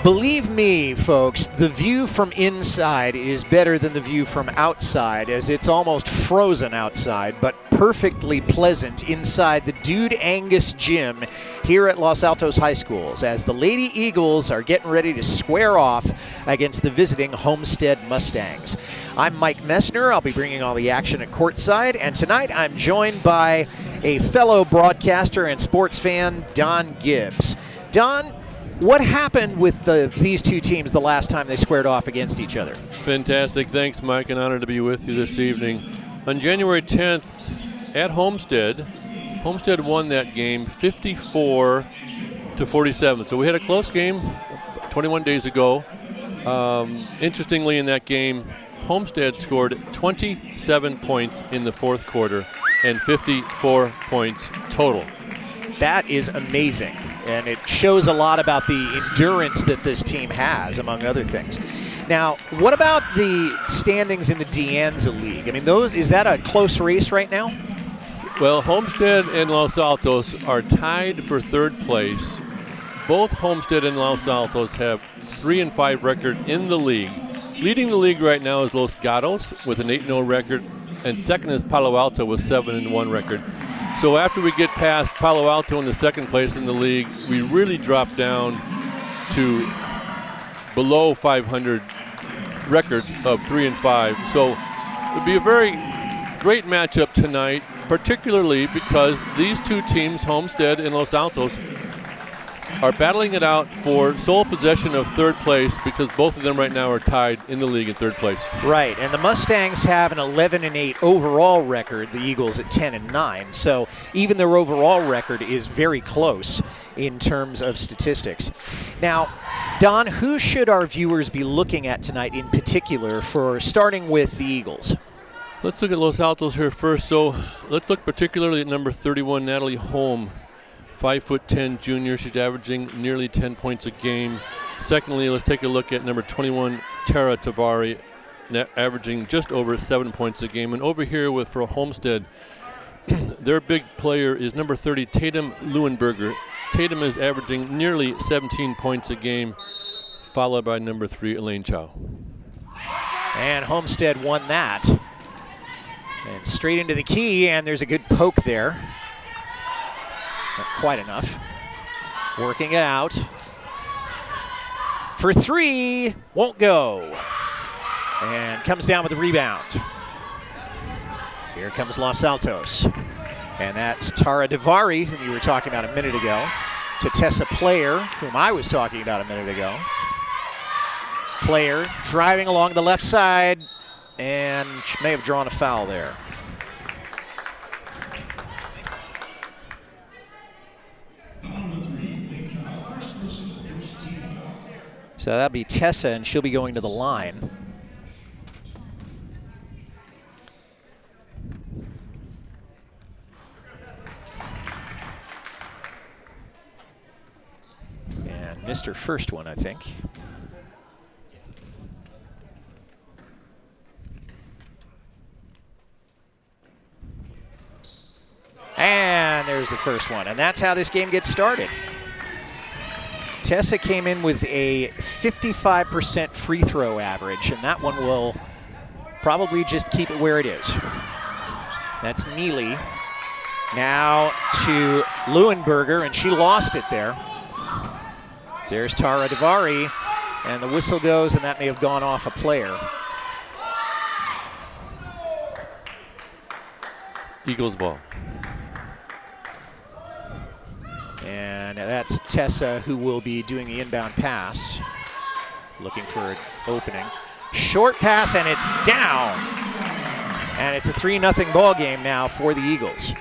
Believe me, folks, the view from inside is better than the view from outside, as it's almost frozen outside, but perfectly pleasant inside the Dude Angus Gym here at Los Altos High Schools, as the Lady Eagles are getting ready to square off against the visiting Homestead Mustangs. I'm Mike Messner. I'll be bringing all the action at courtside, and tonight I'm joined by a fellow broadcaster and sports fan, Don Gibbs. Don, what happened with these two teams the last time they squared off against each other? Fantastic. Thanks, Mike. An honor to be with you this evening. On January 10th at Homestead, Homestead won that game 54-47. So we had a close game 21 days ago. Interestingly, in that game, Homestead scored 27 points in the fourth quarter and 54 points total. That is amazing, and it shows a lot about the endurance that this team has, among other things. Now, what about the standings in the De Anza League? I mean, is that a close race right now? Well, Homestead and Los Altos are tied for third place. Both Homestead and Los Altos have 3-5 record in the league. Leading the league right now is Los Gatos with an 8-0 record, and second is Palo Alto with 7-1 record. So after we get past Palo Alto in the second place in the league, we really drop down to below 500 records of 3-5. So it would be a very great matchup tonight, particularly because these two teams, Homestead and Los Altos, are battling it out for sole possession of third place because both of them right now are tied in the league in third place. Right, and the Mustangs have an 11-8 overall record, the Eagles at 10-9. So even their overall record is very close in terms of statistics. Now, Don, who should our viewers be looking at tonight in particular for starting with the Eagles? Let's look at Los Altos here first. So let's look particularly at number 31, Natalie Holm. 5'10" junior. She's averaging nearly 10 points a game. Secondly, let's take a look at number 21, Tara Tavari, averaging just over 7 points a game. And over here for Homestead, their big player is number 30, Tatum Leuenberger. Tatum is averaging nearly 17 points a game, followed by number 3, Elaine Chow. And Homestead won that. And straight into the key, and there's a good poke there. Not quite enough. Working it out. For three, won't go. And comes down with the rebound. Here comes Los Altos. And that's Tara Davari, whom you were talking about a minute ago, to Tessa Player, whom I was talking about a minute ago. Player driving along the left side, and she may have drawn a foul there. So that'll be Tessa, and she'll be going to the line. And missed her first one, I think. And there's the first one, and that's how this game gets started. Tessa came in with a 55% free throw average, and that one will probably just keep it where it is. That's Neely. Now to Leuenberger, and she lost it there. There's Tara Davari, and the whistle goes, and that may have gone off a player. Eagles ball. And that's Tessa, who will be doing the inbound pass. Looking for an opening. Short pass, and it's down. And it's a 3-0 ball game now for the Eagles.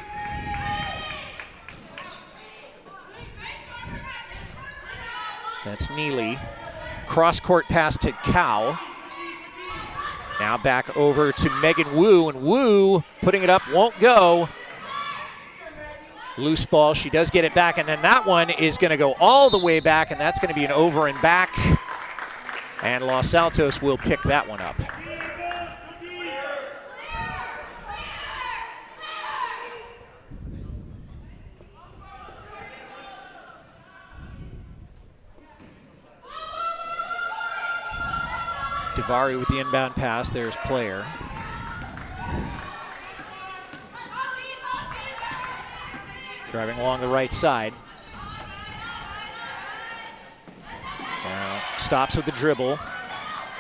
That's Neely. Cross-court pass to Cow. Now back over to Megan Wu, and Wu putting it up, won't go. Loose ball, she does get it back, and then that one is going to go all the way back, and that's going to be an over and back. And Los Altos will pick that one up. Davari with the inbound pass. There's Player. Driving along the right side. Now stops with the dribble.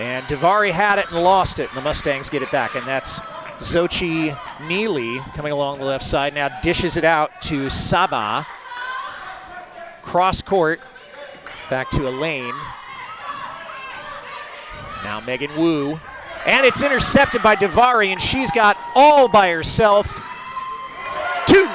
And Davari had it and lost it, and the Mustangs get it back. And that's Xochitl Neely coming along the left side. Now dishes it out to Saba. Cross court. Back to Elaine. Now Megan Wu. And it's intercepted by Davari, and she's got all by herself. 2.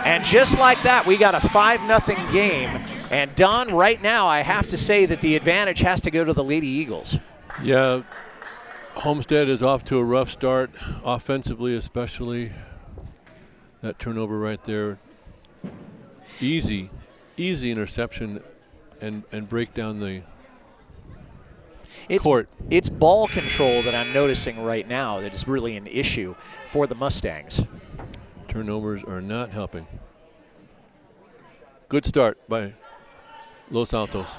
And just like that, we got a 5-0 game. And Don, right now, I have to say that the advantage has to go to the Lady Eagles. Yeah, Homestead is off to a rough start, offensively especially. That turnover right there. Easy interception and break down the court. It's ball control that I'm noticing right now that is really an issue for the Mustangs. Turnovers are not helping. Good start by Los Altos.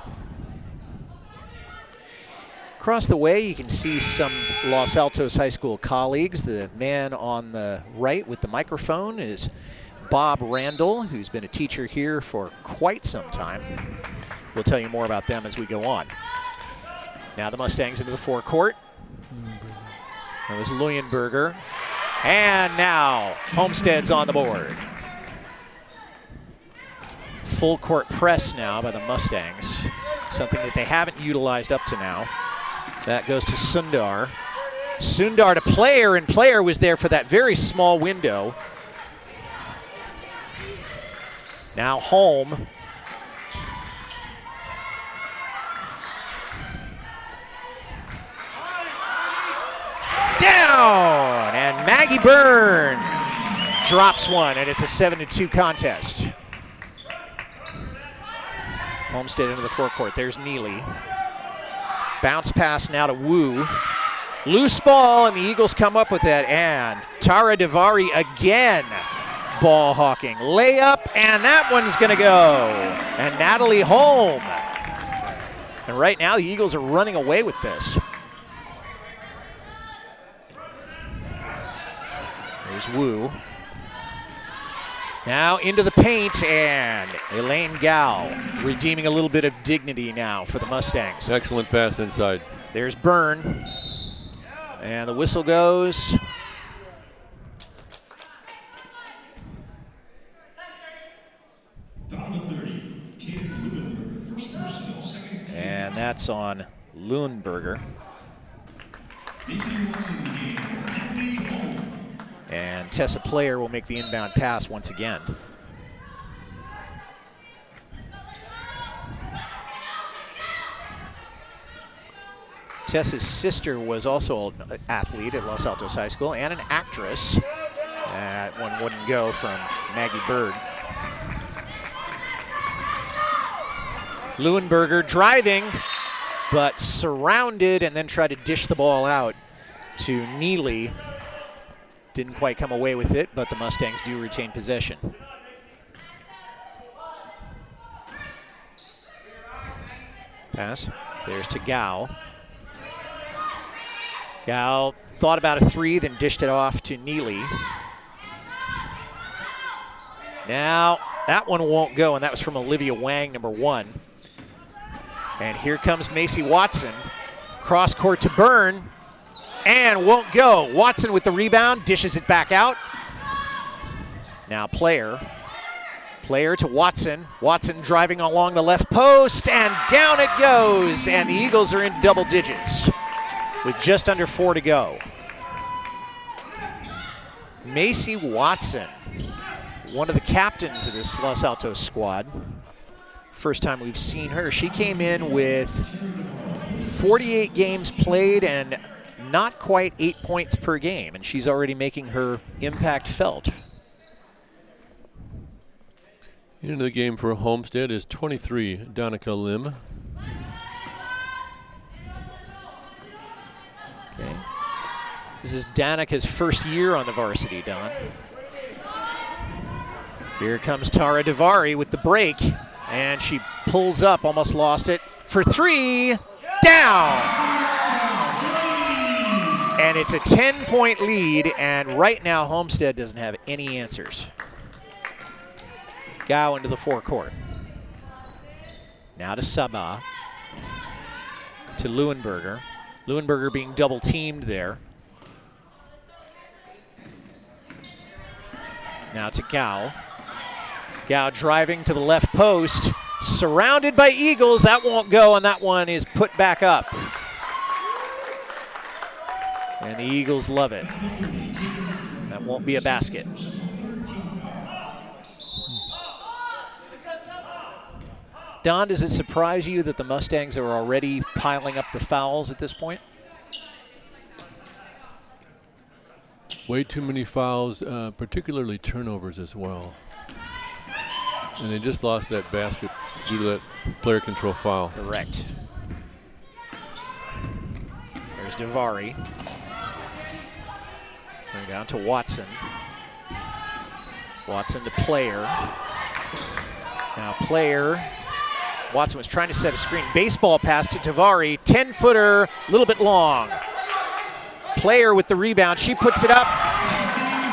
Across the way, you can see some Los Altos High School colleagues. The man on the right with the microphone is Bob Randall, who's been a teacher here for quite some time. We'll tell you more about them as we go on. Now the Mustangs into the forecourt. That was Leuenberger. And now Homestead's on the board. Full court press now by the Mustangs, something that they haven't utilized up to now. That goes to Sundar. Sundar to Player, and Player was there for that very small window. Now Holm. Down, and Maggie Byrne drops one, and it's a 7-2 contest. Homestead into the forecourt. There's Neely. Bounce pass now to Wu. Loose ball, and the Eagles come up with it. And Tara Davari again ball hawking. Layup, and that one's going to go. And Natalie Holm. And right now the Eagles are running away with this. There's Wu. Now into the paint, and Elaine Gao redeeming a little bit of dignity now for the Mustangs. Excellent pass inside. There's Byrne, and the whistle goes. And that's on Leuenberger. And Tessa Player will make the inbound pass once again. Tessa's sister was also an athlete at Los Altos High School and an actress. That one wouldn't go from Maggie Bird. Leuenberger driving, but surrounded, and then tried to dish the ball out to Neely. Didn't quite come away with it, but the Mustangs do retain possession. Pass. There's to Gao. Gao thought about a three, then dished it off to Neely. Now, that one won't go, and that was from Olivia Wang, number 1. And here comes Macy Watson. Cross court to Byrne. And won't go. Watson with the rebound, dishes it back out. Now Player. Player to Watson. Watson driving along the left post, and down it goes. And the Eagles are in double digits with just under 4 to go. Macy Watson, one of the captains of this Los Altos squad. First time we've seen her. She came in with 48 games played and not quite 8 points per game, and she's already making her impact felt. Into the game for Homestead is 23, Donica Lim. Okay. This is Danica's first year on the varsity, Don. Here comes Tara Davari with the break, and she pulls up, almost lost it, for 3. down. And it's a 10-point lead, and right now Homestead doesn't have any answers. Gao into the forecourt. Now to Sabah. To Leuenberger. Leuenberger being double teamed there. Now to Gao. Gao driving to the left post. Surrounded by Eagles. That won't go, and that one is put back up. And the Eagles love it. That won't be a basket. Don, does it surprise you that the Mustangs are already piling up the fouls at this point? Way too many fouls, particularly turnovers as well. And they just lost that basket due to that player control foul. Correct. There's Davari. Going down to Watson. Watson to Player. Now Player. Watson was trying to set a screen. Baseball pass to Davari. 10-footer, a little bit long. Player with the rebound. She puts it up.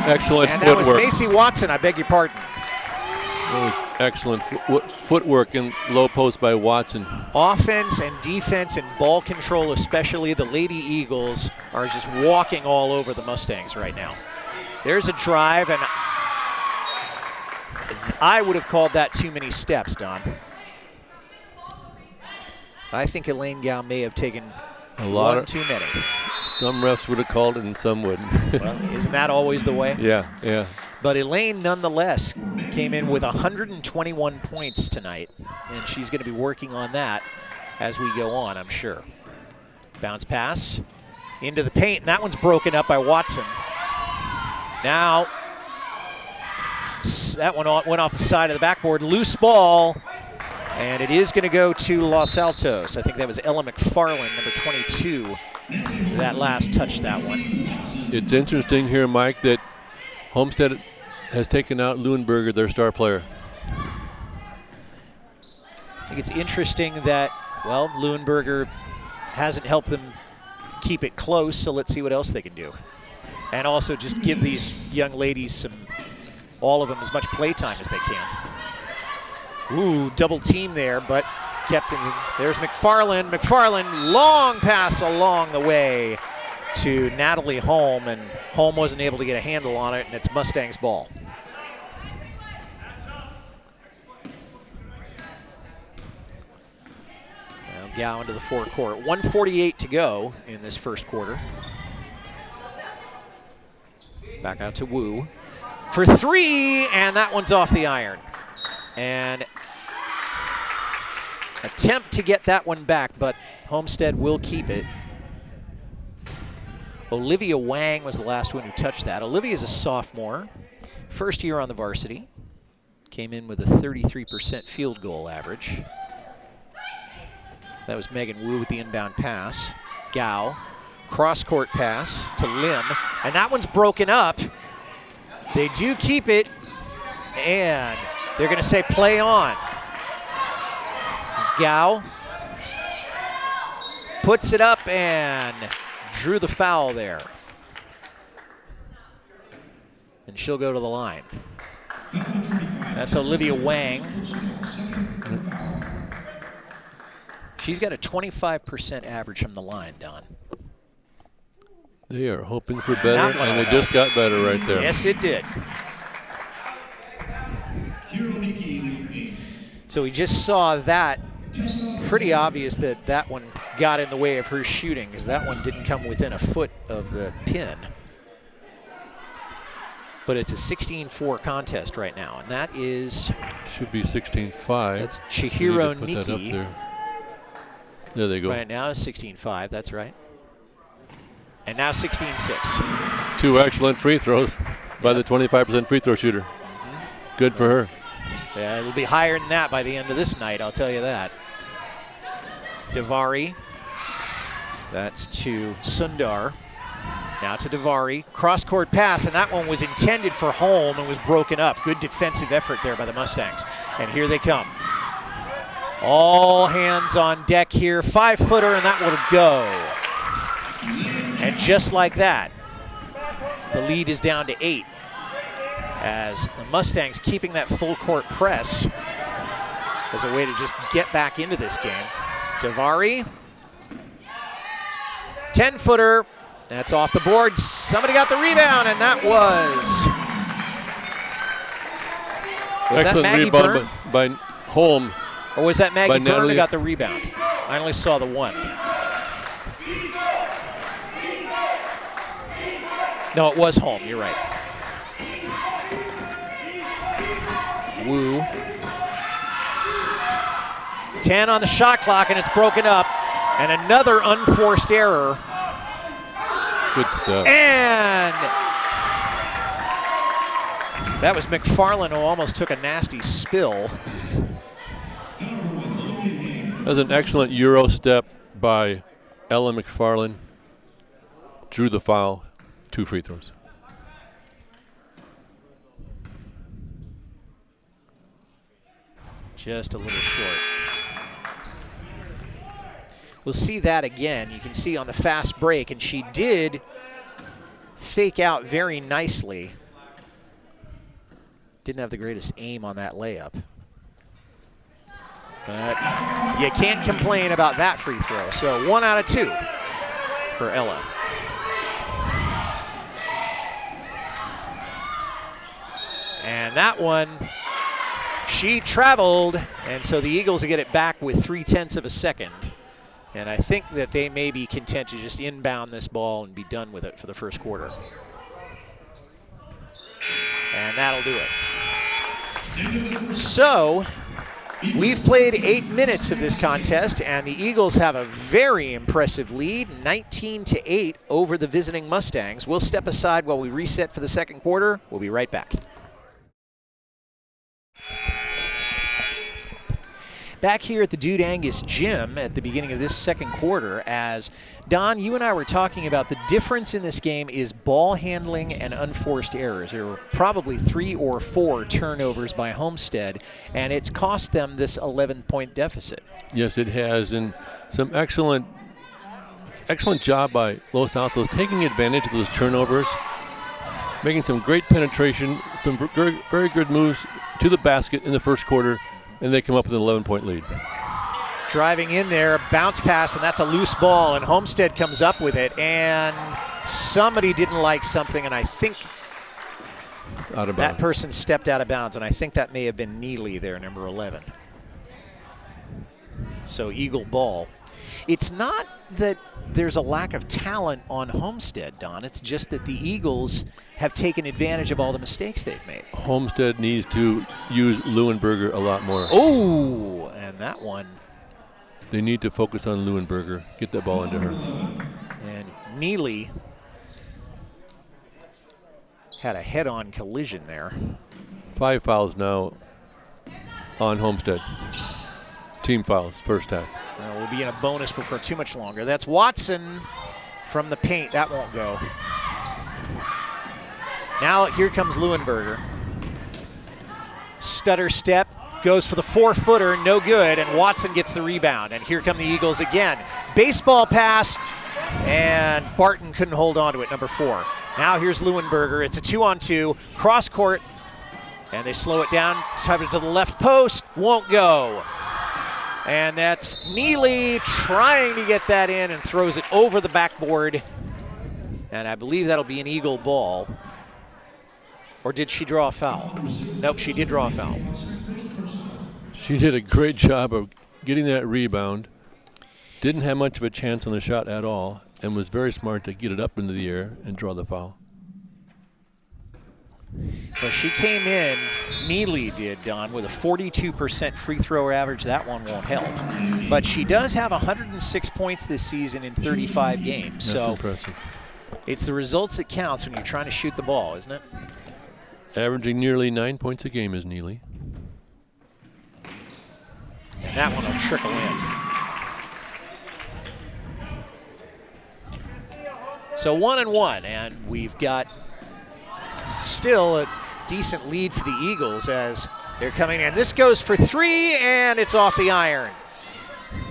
Excellent and footwork. that was Macy Watson, I beg your pardon. That was excellent footwork in low post by Watson. Offense and defense and ball control especially. The Lady Eagles are just walking all over the Mustangs right now. There's a drive, and I would have called that too many steps, Don. I think Elaine Gao may have taken one too many. Some refs would have called it and some wouldn't. Well, isn't that always the way? Yeah, yeah. But Elaine, nonetheless, came in with 121 points tonight, and she's going to be working on that as we go on, I'm sure. Bounce pass into the paint, and that one's broken up by Watson. Now, that one went off the side of the backboard. Loose ball, and it is going to go to Los Altos. I think that was Ella McFarland, number 22, that last touched that one. It's interesting here, Mike, that Homestead has taken out Leuenberger, their star player. I think it's interesting that, well, Leuenberger hasn't helped them keep it close, so let's see what else they can do. And also just give these young ladies all of them as much play time as they can. Ooh, double team there, but kept in. There's McFarland. McFarland, long pass along the way to Natalie Holm, and Holm wasn't able to get a handle on it, and it's Mustangs ball. Now Gao into the forecourt. 1:48 to go in this first quarter. Back out to Wu for three, and that one's off the iron. And attempt to get that one back, but Homestead will keep it. Olivia Wang was the last one who touched that. Olivia's a sophomore, first year on the varsity. Came in with a 33% field goal average. That was Megan Wu with the inbound pass. Gao, cross-court pass to Lim, and that one's broken up. They do keep it, and they're going to say play on. There's Gao. Puts it up and drew the foul there. And she'll go to the line. That's Olivia Wang. She's got a 25% average from the line, Don. They are hoping for better, and they just got better right there. Yes, it did. So we just saw that. Pretty obvious that that one got in the way of her shooting, because that one didn't come within a foot of the pin. But it's a 16-4 contest right now, and that is... Should be 16-5. That's Chihiro Niki. There they go. Right now it's 16-5, that's right. And now 16-6. Two excellent free throws by the 25% free throw shooter. Good for her. Yeah, it'll be higher than that by the end of this night, I'll tell you that. Davari. That's to Sundar. Now to Davari. Cross-court pass, and that one was intended for Holm and was broken up. Good defensive effort there by the Mustangs. And here they come. All hands on deck here. 5-footer, and that will go. And just like that, the lead is down to 8. As the Mustangs keeping that full court press as a way to just get back into this game. Davari, 10-footer, that's off the board. Somebody got the rebound, and that was excellent that Maggie rebound by Holm. Or was that Maggie Byrne Natalie who got the rebound? I only saw the one. No, it was Holm, you're right. Wu. 10 on the shot clock, and it's broken up. And another unforced error. Good stuff. And that was McFarland who almost took a nasty spill. That was an excellent Euro step by Ella McFarland. Drew the foul, 2 free throws. Just a little short. We'll see that again. You can see on the fast break, and she did fake out very nicely. Didn't have the greatest aim on that layup. But you can't complain about that free throw. So 1 out of 2 for Ella. And that one, she traveled, and so the Eagles will get it back with 0.3 of a second. And I think that they may be content to just inbound this ball and be done with it for the first quarter. And that'll do it. So we've played 8 minutes of this contest, and the Eagles have a very impressive lead, 19-8 over the visiting Mustangs. We'll step aside while we reset for the second quarter. We'll be right back. Back here at the Dude Angus gym at the beginning of this second quarter, as Don, you and I were talking about the difference in this game is ball handling and unforced errors. There were probably 3 or 4 turnovers by Homestead, and it's cost them this 11-point deficit. Yes, it has, and some excellent job by Los Altos taking advantage of those turnovers, making some great penetration, some very, very good moves to the basket in the first quarter, and they come up with an 11-point lead. Driving in there, bounce pass, and that's a loose ball, and Homestead comes up with it, and somebody didn't like something, and I think that person stepped out of bounds, and I think that may have been Neely there, number 11. So Eagle ball. It's not that there's a lack of talent on Homestead, Don. It's just that the Eagles have taken advantage of all the mistakes they've made. Homestead needs to use Leuenberger a lot more. Oh, and that one. They need to focus on Leuenberger, get that ball into her. And Neely had a head-on collision there. 5 fouls now on Homestead. Team fouls, first half. We'll be in a bonus before too much longer. That's Watson from the paint. That won't go. Now here comes Leuenberger. Stutter step, goes for the 4-footer, no good, and Watson gets the rebound. And here come the Eagles again. Baseball pass, and Barton couldn't hold on to it, number 4. Now here's Leuenberger. It's a 2-on-2, cross court, and they slow it down, type it to the left post, won't go. And that's Neely trying to get that in and throws it over the backboard. And I believe that'll be an Eagle ball. Or did she draw a foul? Nope, she did draw a foul. She did a great job of getting that rebound. Didn't have much of a chance on the shot at all, and was very smart to get it up into the air and draw the foul. Well, she came in, Neely did, Don, with a 42% free throw average. That one won't help. But she does have 106 points this season in 35 games. That's so impressive. It's the results that counts when you're trying to shoot the ball, isn't it? Averaging nearly 9 points a game is Neely. And that one will trickle in. So 1-1, and we've got still decent lead for the Eagles as they're coming in. This goes for 3, and it's off the iron.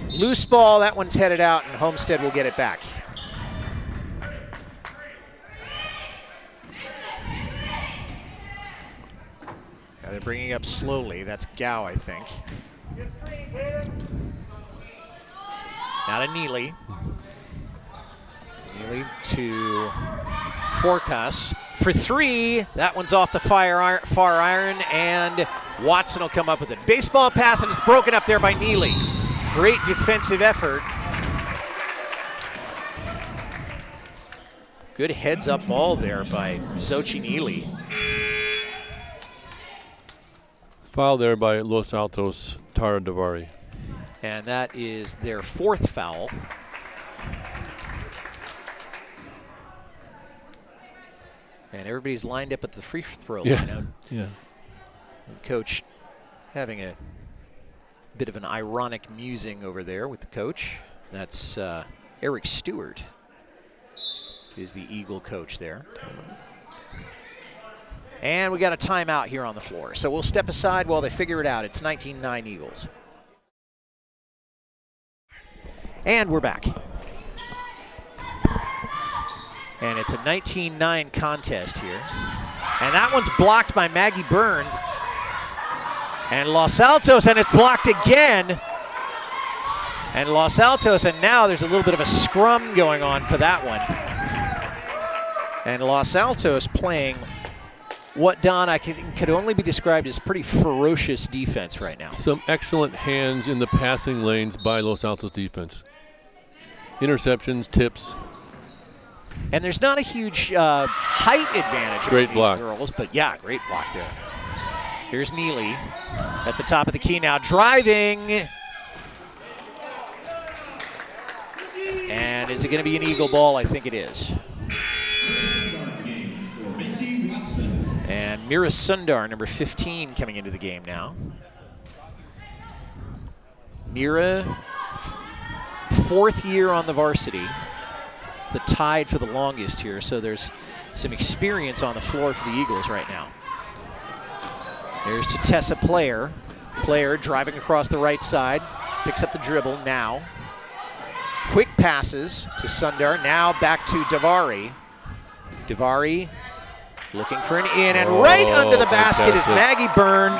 Loose ball, that one's headed out, and Homestead will get it back. Now they're bringing up slowly. That's Gao, I think. Now to Neely. Neely to Forecast for 3. That one's off the far iron, and Watson will come up with it. Baseball pass, and it's broken up there by Neely. Great defensive effort. Good heads-up ball there by Xochitl Neely. Foul there by Los Altos, Tara Davari. And that is their 4th foul. And everybody's lined up at the free throw line. Yeah. And Coach having a bit of an ironic musing over there with the coach. That's Eric Stewart is the Eagle coach there. And we got a timeout here on the floor. So we'll step aside while they figure it out. It's 19-9 Eagles. And we're back. And it's a 19-9 contest here. And that one's blocked by Maggie Byrne. And Los Altos, and it's blocked again. And Los Altos, and now there's a little bit of a scrum going on for that one. And Los Altos playing what, Don, could only be described as pretty ferocious defense right now. Some excellent hands in the passing lanes by Los Altos defense. Interceptions, tips. And there's not a huge height advantage Great among block. these girls, but yeah, great block there. Here's Neely at the top of the key now, driving. And is it going to be an Eagle ball? I think it is. And Mira Sundar, number 15, coming into the game now. Mira, 4th year on the varsity. It's the tide for the longest here, so there's some experience on the floor for the Eagles right now. There's to Tessa Player. Player driving across the right side, picks up the dribble now. Quick passes to Sundar, now back to Davari. Davari looking for an in, and right under the basket is Maggie Byrne.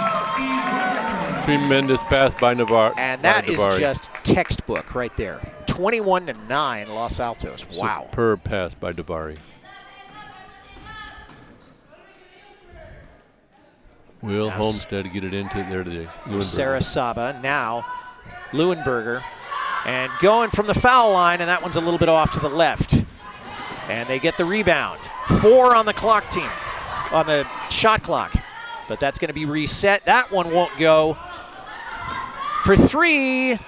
Tremendous pass by Navarre. And that is just textbook right there. 21-9 Los Altos. Wow. Superb pass by Davari. Will Homestead get it into there today? Sarah Saba, now Leuenberger. And going from the foul line, and that one's a little bit off to the left. And they get the rebound. 4 on the clock team, on the shot clock. But that's going to be reset. That one won't go. For 3,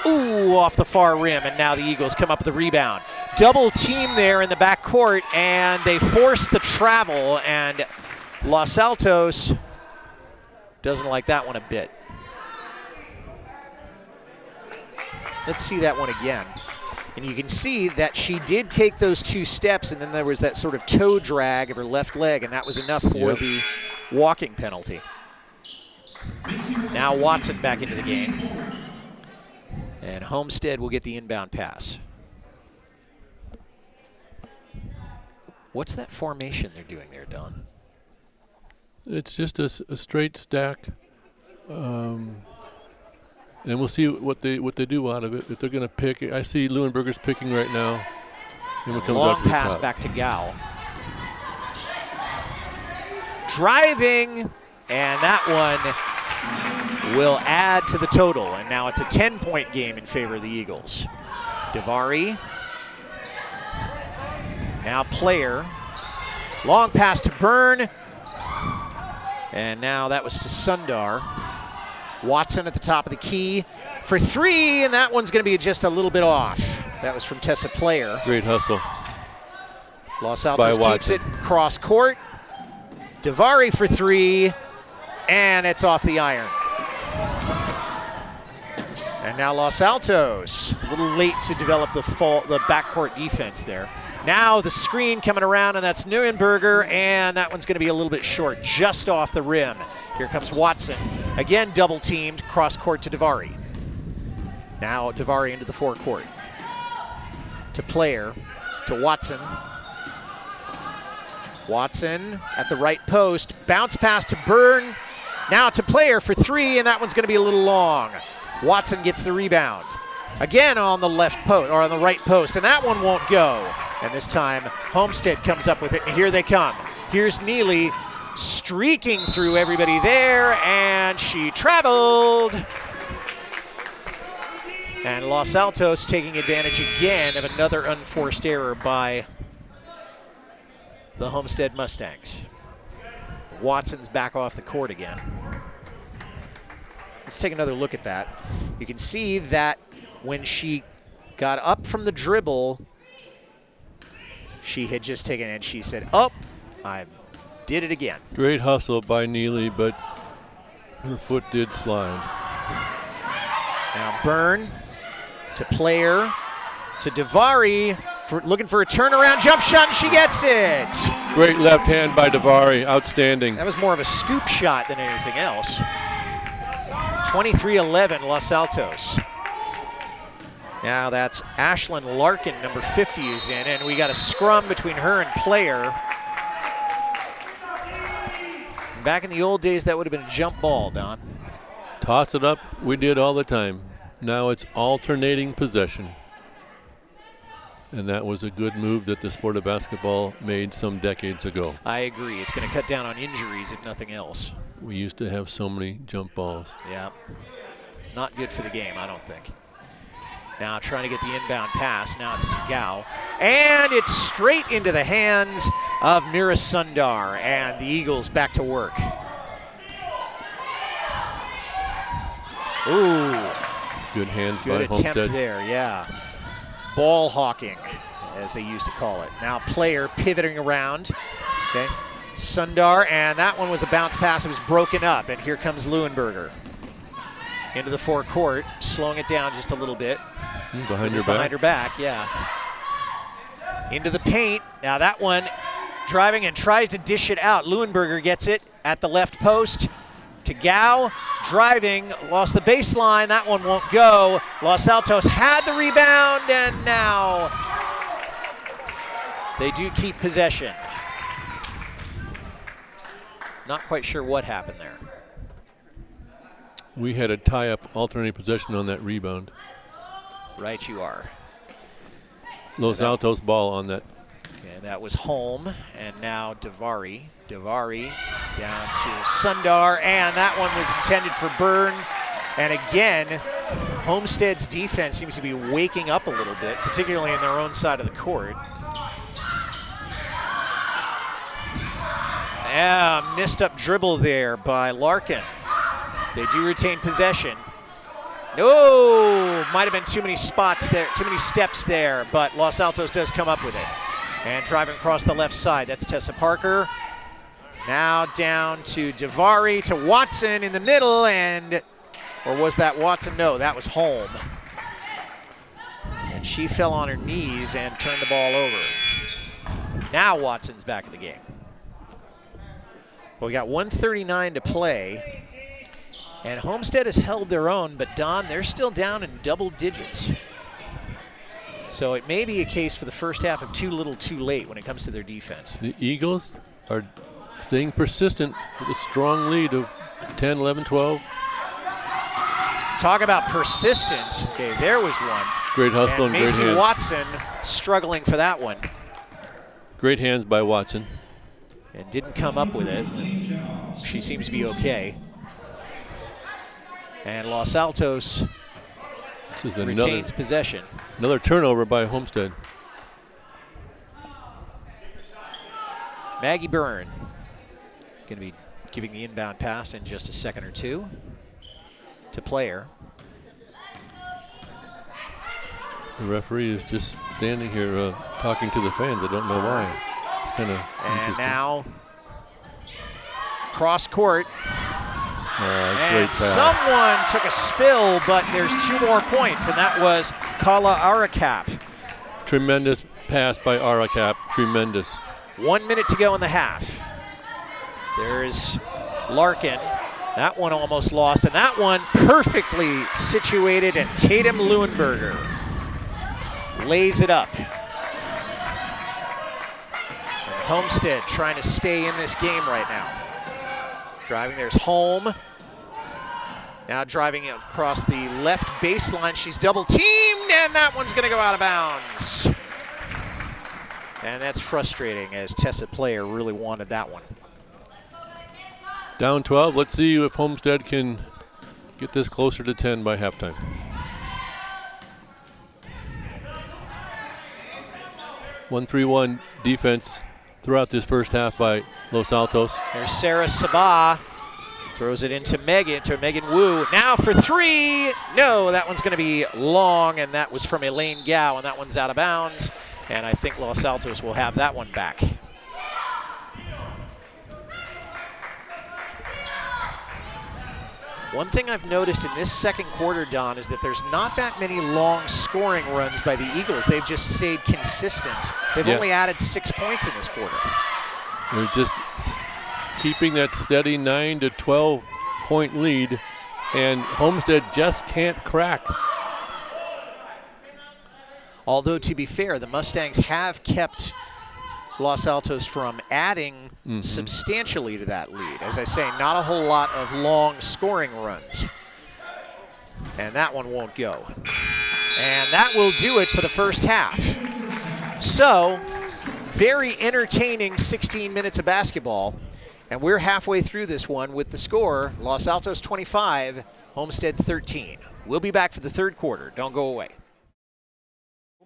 ooh, off the far rim, and now the Eagles come up with the rebound. Double team there in the backcourt, and they force the travel, and Los Altos doesn't like that one a bit. Let's see that one again. And you can see that she did take those 2 steps, and then there was that sort of toe drag of her left leg, and that was enough for the walking penalty. Now Watson back into the game. And Homestead will get the inbound pass. What's that formation they're doing there, Don? It's just a straight stack. And we'll see what they do out of it. If they're going to pick, I see Leuenberger's picking right now. And it comes long out to pass the top. back to Gal. Driving, and that one will add to the total. And now it's a 10-point game in favor of the Eagles. Davari. Now Player. Long pass to Byrne. And now that was to Sundar. Watson at the top of the key for 3, and that one's going to be just a little bit off. That was from Tessa Player. Great hustle. Los Altos keeps it cross court. Davari for 3, and it's off the iron. And now Los Altos, a little late to develop the backcourt defense there. Now the screen coming around, and that's Neuenberger, and that one's going to be a little bit short, just off the rim. Here comes Watson. Again, double teamed, cross court to Davari. Now Davari into the forecourt. To Player, to Watson. Watson at the right post, bounce pass to Byrne. Now to Player for three, and that one's going to be a little long. Watson gets the rebound. Again on the left post, or on the right post, and that one won't go. And this time, Homestead comes up with it, and here they come. Here's Neely streaking through everybody there, and she traveled. And Los Altos taking advantage again of another unforced error by the Homestead Mustangs. Watson's back off the court again. Let's take another look at that. You can see that when she got up from the dribble, she had just taken it and she said, oh, I did it again. Great hustle by Neely, but her foot did slide. Now Byrne to Player to Davari, looking for a turnaround jump shot, and she gets it. Great left hand by Davari, outstanding. That was more of a scoop shot than anything else. 23-11 Los Altos. Now that's Ashlyn Larkin, number 50, is in, and we got a scrum between her and Player. Back in the old days, that would have been a jump ball, Don. Toss it up, we did all the time. Now it's alternating possession. And that was a good move that the sport of basketball made some decades ago. I agree. It's going to cut down on injuries, if nothing else. We used to have so many jump balls. Yeah. Not good for the game, I don't think. Now trying to get the inbound pass. Now it's to Gao. And it's straight into the hands of Mira Sundar. And the Eagles back to work. Ooh. Good hands by Homestead. Good attempt there, yeah. Ball hawking, as they used to call it. Now Player pivoting around. Okay. Sundar, and that one was a bounce pass. It was broken up, and here comes Leuenberger. Into the forecourt, slowing it down just a little bit. Behind her back. Behind her back, yeah. Into the paint. Now that one driving and tries to dish it out. Leuenberger gets it at the left post to Gao. Driving, lost the baseline. That one won't go. Los Altos had the rebound, and now they do keep possession. Not quite sure what happened there. We had a tie-up alternating possession on that rebound. Right you are. Los Altos ball on that. And that was home, and now Davari. Davari down to Sundar, and that one was intended for Byrne. And again, Homestead's defense seems to be waking up a little bit, particularly in their own side of the court. Yeah, missed up dribble there by Larkin. They do retain possession. No, might have been too many spots there, too many steps there, but Los Altos does come up with it. And driving across the left side, that's Tessa Parker. Now down to Davari, to Watson in the middle, and, or was that Watson? No, that was Holm. And she fell on her knees and turned the ball over. Now Watson's back in the game. Well, we got 1:39 to play. And Homestead has held their own, but Don, they're still down in double digits. So it may be a case for the first half of too little too late when it comes to their defense. The Eagles are staying persistent with a strong lead of 10, 11, 12. Talk about persistent. Okay, there was one. Great hustle and great hands. Macy Watson struggling for that one. Great hands by Watson. And didn't come up with it. She seems to be okay. And Los Altos retains possession. Another turnover by Homestead. Maggie Byrne going to be giving the inbound pass in just a second or two to Player. The referee is just standing here talking to the fans. I don't know why. It's kind of interesting. And now cross court. And someone took a spill, but there's 2 more points, and that was Kala Arakap. Tremendous pass by Arakap, tremendous. 1 minute to go in the half. There's Larkin. That one almost lost, and that one perfectly situated, and Tatum Leuenberger lays it up. And Homestead trying to stay in this game right now. Driving, there's Holm. Now driving across the left baseline. She's double teamed, and that one's gonna go out of bounds. And that's frustrating, as Tessa Player really wanted that one. Down 12. Let's see if Homestead can get this closer to 10 by halftime. (1-3-1) defense throughout this first half by Los Altos. There's Sarah Sabah. Throws it into Megan Wu. Now for three. No, that one's going to be long, and that was from Elaine Gao, and that one's out of bounds. And I think Los Altos will have that one back. One thing I've noticed in this second quarter, Don, is that there's not that many long scoring runs by the Eagles. They've just stayed consistent. They've only added 6 points in this quarter. They're just keeping that steady 9 to 12 point lead, and Homestead just can't crack. Although, to be fair, the Mustangs have kept Los Altos from adding substantially to that lead. As I say, not a whole lot of long scoring runs. And that one won't go. And that will do it for the first half. So, very entertaining 16 minutes of basketball. And we're halfway through this one with the score, Los Altos 25, Homestead 13. We'll be back for the third quarter. Don't go away.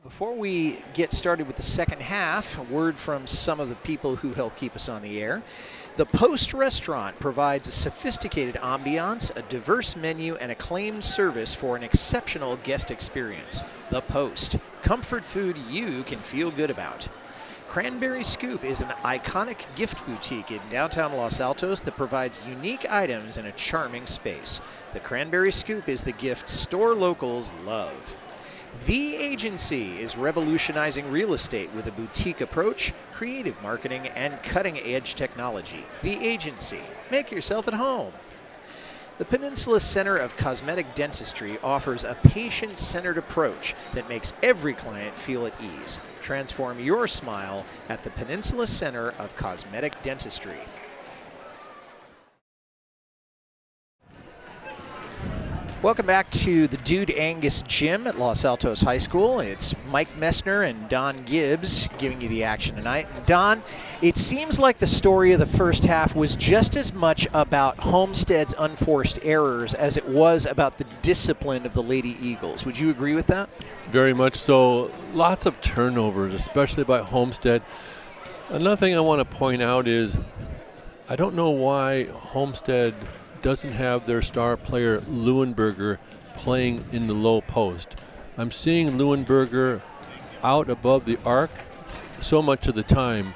Before we get started with the second half, a word from some of the people who help keep us on the air. The Post Restaurant provides a sophisticated ambiance, a diverse menu, and acclaimed service for an exceptional guest experience. The Post, comfort food you can feel good about. Cranberry Scoop is an iconic gift boutique in downtown Los Altos that provides unique items in a charming space. The Cranberry Scoop is the gift store locals love. The Agency is revolutionizing real estate with a boutique approach, creative marketing, and cutting-edge technology. The Agency. Make yourself at home. The Peninsula Center of Cosmetic Dentistry offers a patient-centered approach that makes every client feel at ease. Transform your smile at the Peninsula Center of Cosmetic Dentistry. Welcome back to the Dude Angus Gym at Los Altos High School. It's Mike Messner and Don Gibbs giving you the action tonight. Don, it seems like the story of the first half was just as much about Homestead's unforced errors as it was about the discipline of the Lady Eagles. Would you agree with that? Very much so. Lots of turnovers, especially by Homestead. Another thing I want to point out is I don't know why Homestead doesn't have their star player Leuenberger playing in the low post. I'm seeing Leuenberger out above the arc so much of the time,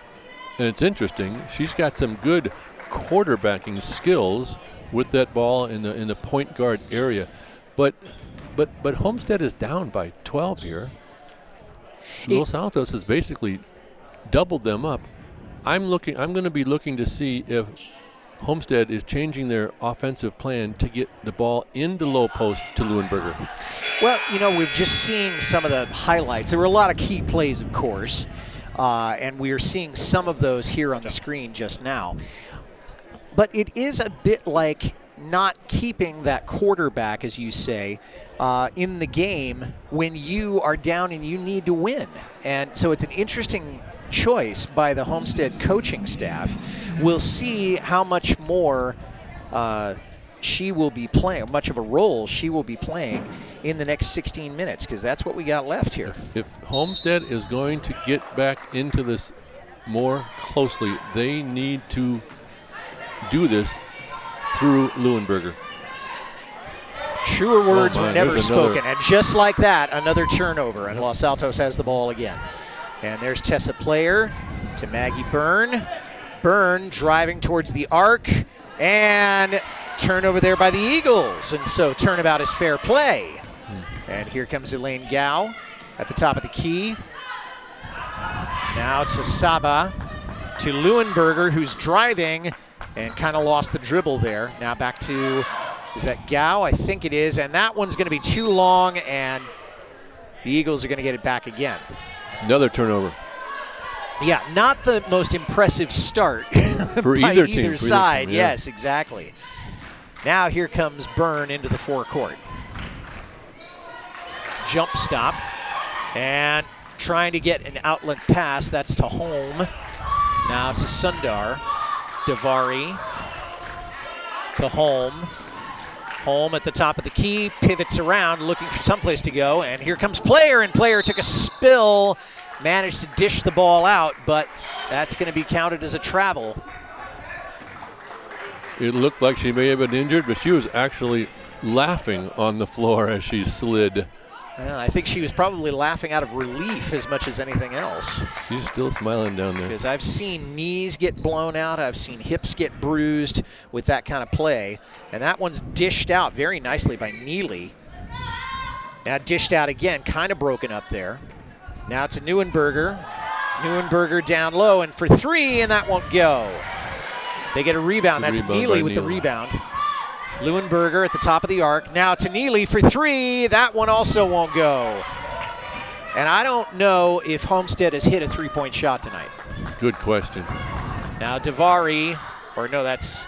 and it's interesting. She's got some good quarterbacking skills with that ball in the point guard area, but Homestead is down by 12 here. Los Altos has basically doubled them up. I'm going to be looking to see if Homestead is changing their offensive plan to get the ball in the low post to Leuenberger. Well, you know, we've just seen some of the highlights. There were a lot of key plays, of course, and we are seeing some of those here on the screen just now. But it is a bit like not keeping that quarterback, as you say, in the game when you are down and you need to win. And so it's an interesting choice by the Homestead coaching staff. We'll see how much more she will be playing, much of a role she will be playing in the next 16 minutes, because that's what we got left here. If Homestead is going to get back into this more closely, they need to do this through Leuenberger. Truer words were never spoken. And just like that, another turnover, and Los Altos has the ball again. And there's Tessa Player to Maggie Byrne. Byrne driving towards the arc, and turnover there by the Eagles. And so turnabout is fair play. And here comes Elaine Gao at the top of the key. Now to Saba, to Leuenberger, who's driving and kind of lost the dribble there. Now back to, is that Gao? I think it is, and that one's going to be too long, and the Eagles are going to get it back again. Another turnover. Yeah, not the most impressive start for by either team. either side. Yeah. Yes, exactly. Now here comes Byrne into the forecourt. Jump stop, and trying to get an outlet pass. That's to Holm. Now to Sundar. Davari to Holm. Holm at the top of the key, pivots around, looking for someplace to go, and here comes Player, and Player took a spill, managed to dish the ball out, but that's going to be counted as a travel. It looked like she may have been injured, but she was actually laughing on the floor as she slid. Well, I think she was probably laughing out of relief as much as anything else. She's still smiling down there. Because I've seen knees get blown out, I've seen hips get bruised with that kind of play, and that one's dished out very nicely by Neely. Now dished out again, kind of broken up there. Now to Neuenberger. Neuenberger down low, and for three, and that won't go. They get a rebound. That's Neely with the rebound. Leuenberger at the top of the arc. Now to Neely for three. That one also won't go. And I don't know if Homestead has hit a three-point shot tonight. Good question. Now Davari, or no, that's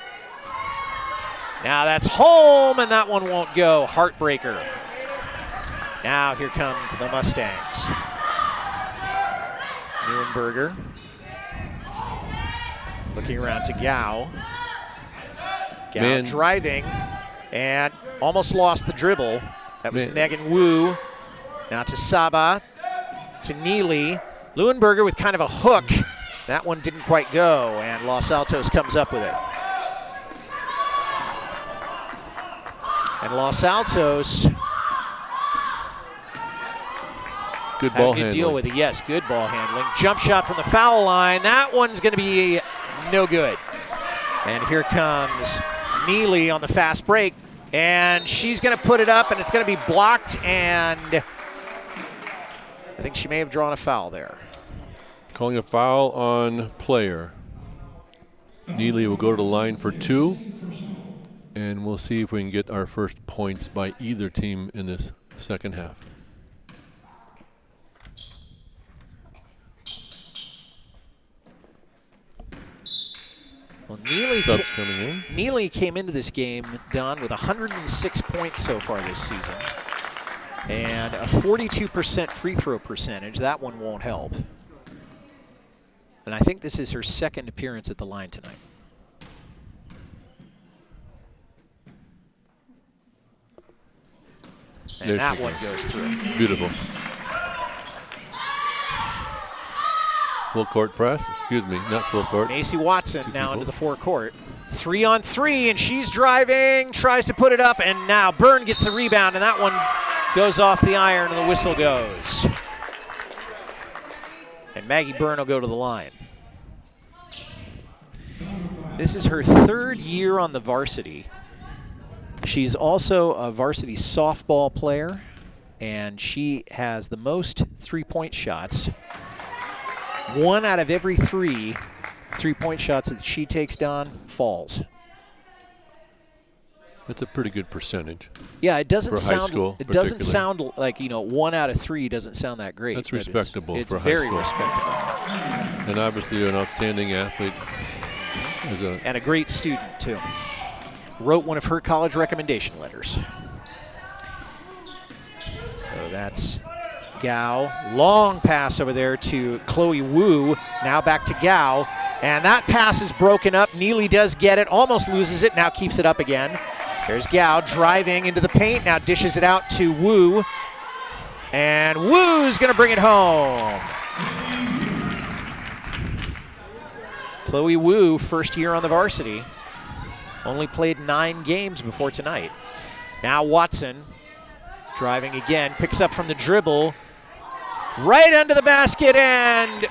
Holm, and that one won't go. Heartbreaker. Now here come the Mustangs. Neuenberger. Looking around to Gao. Gao driving and almost lost the dribble. That was Megan Wu. Now to Saba, to Neely. Leuenberger with kind of a hook. That one didn't quite go, and Los Altos comes up with it. And Los Altos good ball handling. Good deal with it. Yes, good ball handling. Jump shot from the foul line. That one's going to be no good. And here comes Neely on the fast break, and she's going to put it up, and it's going to be blocked, and I think she may have drawn a foul there. Calling a foul on Player. Neely will go to the line for two, and we'll see if we can get our first points by either team in this second half. Well, Neely came into this game, Don, with 106 points so far this season and a 42% free throw percentage. That one won't help. And I think this is her second appearance at the line tonight. And there that one goes through. Beautiful. Full court press, excuse me, not full court. Macy Watson now into the forecourt. 3-on-3, and she's driving, tries to put it up, and now Byrne gets the rebound, and that one goes off the iron, and the whistle goes. And Maggie Byrne will go to the line. This is her third year on the varsity. She's also a varsity softball player, and she has the most three-point shots. 1 out of every 3 three-point shots that she takes down falls. That's a pretty good percentage. Yeah, it doesn't for sound. high school, it doesn't sound like 1 out of 3 doesn't sound that great. That's respectable it's for high school. It's very respectable. And obviously an outstanding athlete. And a great student too. Wrote one of her college recommendation letters. So that's Gao. Long pass over there to Chloe Wu. Now back to Gao. And that pass is broken up. Neely does get it, almost loses it, now keeps it up again. There's Gao driving into the paint, now dishes it out to Wu. And Wu's gonna bring it home. Chloe Wu, first year on the varsity. Only played 9 games before tonight. Now Watson, driving again, picks up from the dribble. Right under the basket, and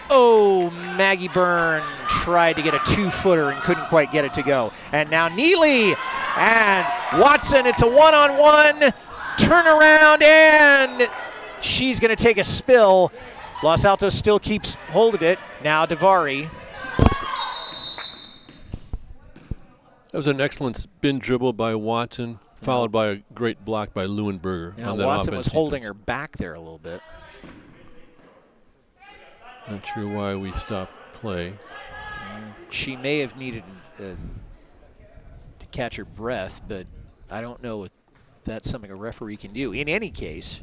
Maggie Byrne tried to get a 2-footer and couldn't quite get it to go. And now Neely and Watson, it's a one-on-one turnaround, and she's gonna take a spill Los Altos still keeps hold of it. Now Davari. That was an excellent spin dribble by Watson, followed by a great block by Leuenberger. Now on that Watson was holding defense. her back there a little bit. Not sure why we stopped play. She may have needed to catch her breath, but I don't know if that's something a referee can do. In any case.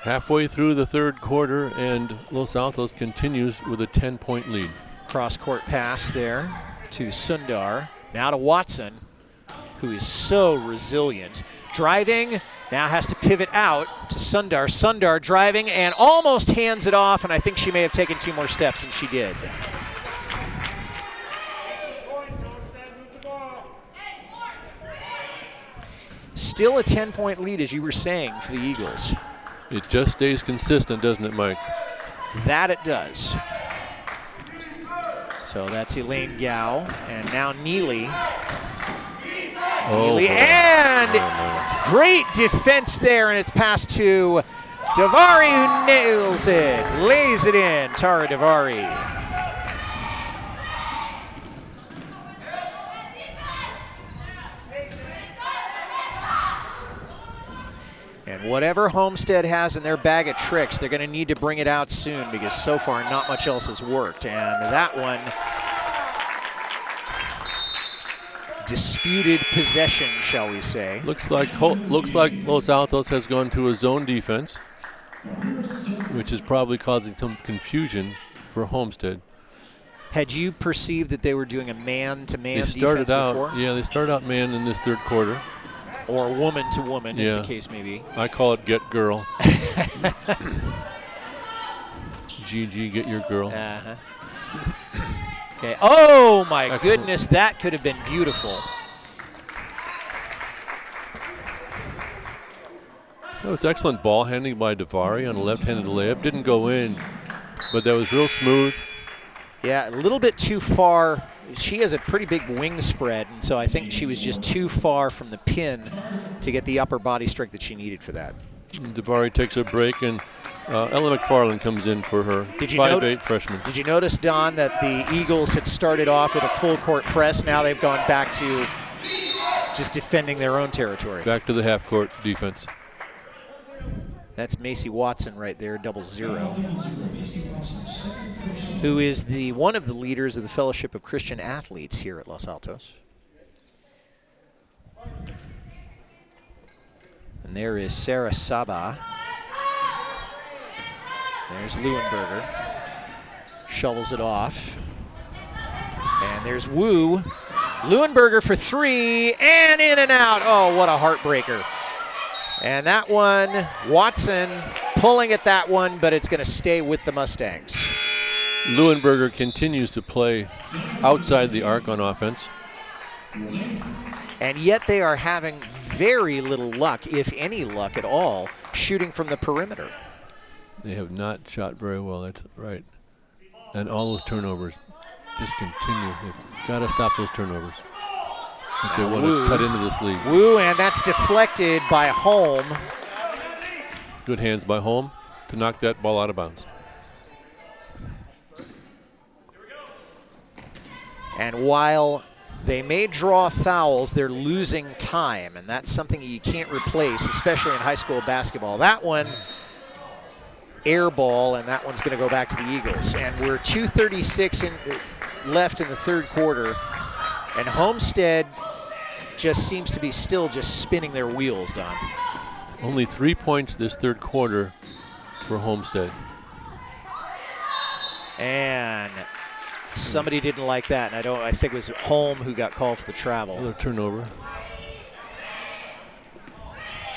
Halfway through the third quarter, and Los Altos continues with a 10-point lead. Cross-court pass there to Sundar. Now to Watson, who is so resilient. Driving, now has to pivot out to Sundar. Sundar driving and almost hands it off, and I think she may have taken 2 more steps, and she did. Still a 10-point lead, as you were saying, for the Eagles. It just stays consistent, doesn't it, Mike? That it does. So that's Elaine Gao, and now Neely. Oh, Neely, and great defense there, and it's passed to Davari, who nails it, lays it in. Tara Davari. And whatever Homestead has in their bag of tricks, they're going to need to bring it out soon, because so far not much else has worked. And that one, disputed possession, shall we say. Looks like Los Altos has gone to a zone defense, which is probably causing some confusion for Homestead. Had you perceived that they were doing a man-to-man defense before? Yeah, they started out man in this third quarter. Or woman-to-woman, as the case may be. I call it get girl. GG, get your girl. Uh-huh. Okay. Oh, my Excellent. goodness. That could have been beautiful. That was excellent ball handling by Davari on a left-handed layup. Didn't go in, but that was real smooth. Yeah, a little bit too far. She has a pretty big wing spread, and so I think she was just too far from the pin to get the upper body strength that she needed for that. Davari takes a break, and Ella McFarland comes in for her 5'8" freshman. Did you notice, Don, that the Eagles had started off with a full court press? Now they've gone back to just defending their own territory. Back to the half-court defense. That's Macy Watson right there, 00, who is one of the leaders of the Fellowship of Christian Athletes here at Los Altos. And there is Sarah Saba. There's Leuenberger. Shovels it off. And there's Wu. Leuenberger for 3, and in and out. Oh, what a heartbreaker. And that one, Watson pulling at that one, but it's going to stay with the Mustangs. Leuenberger continues to play outside the arc on offense. And yet they are having very little luck, if any luck at all, shooting from the perimeter. They have not shot very well, that's right. And all those turnovers just continue. They've got to stop those turnovers if they want to cut into this league. Wu, and that's deflected by Holm. Good hands by Holm to knock that ball out of bounds. And while they may draw fouls, they're losing time, and that's something you can't replace, especially in high school basketball. That one, air ball, and that one's going to go back to the Eagles. And we're 2:36 left in the third quarter, and Homestead just seems to be still just spinning their wheels, Don. Only 3 points this third quarter for Homestead. And somebody didn't like that, and I think it was Holm who got called for the travel. Another turnover.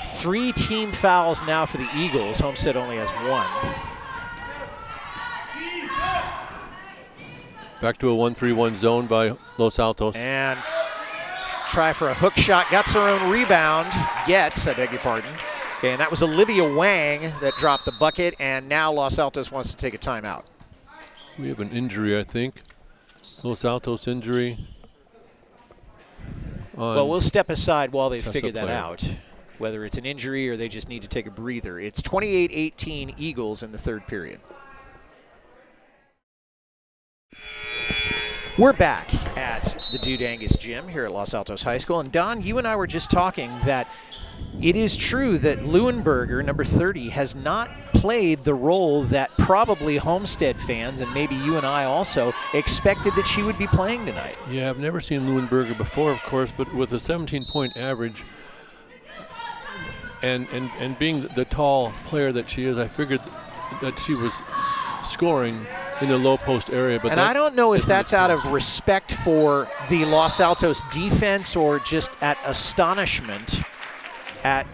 3 team fouls now for the Eagles. Homestead only has 1. Back to a 1-3-1 zone by Los Altos. And try for a hook shot, gets her own rebound, I beg your pardon. Okay, and that was Olivia Wang that dropped the bucket, and now Los Altos wants to take a timeout. We have an injury, I think. Los Altos injury. Well, we'll step aside while they Tessa figure that player. out. whether it's an injury or they just need to take a breather. It's 28-18 Eagles in the third period. We're back at the Dude Angus Gym here at Los Altos High School. And Don, you and I were just talking that it is true that Leuenberger, number 30, has not played the role that probably Homestead fans, and maybe you and I also, expected that she would be playing tonight. Yeah, I've never seen Leuenberger before, of course, but with a 17-point average and being the tall player that she is, I figured that she was scoring in the low post area. But I don't know if that's out of respect for the Los Altos defense or just at astonishment at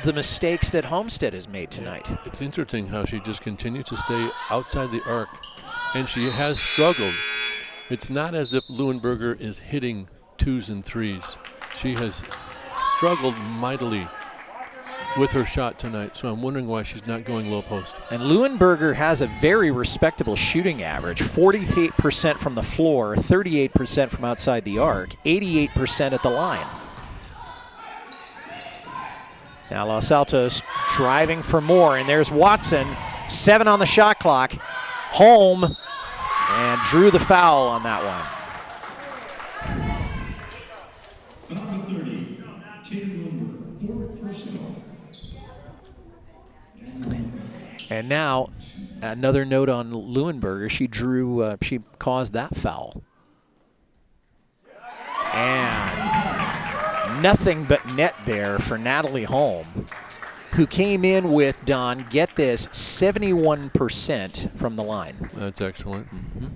the mistakes that Homestead has made tonight. Yeah, it's interesting how she just continues to stay outside the arc, and she has struggled. It's not as if Leuenberger is hitting 2s and 3s. She has struggled mightily with her shot tonight, so I'm wondering why she's not going low post. And Leuenberger has a very respectable shooting average, 48% from the floor, 38% from outside the arc, 88% at the line. Now Los Altos driving for more, and there's Watson, 7 on the shot clock, home, and drew the foul on that one. And now, another note on Leuenberger. She caused that foul. And nothing but net there for Natalie Holm, who came in with, Don, get this, 71% from the line. That's excellent. Mm-hmm.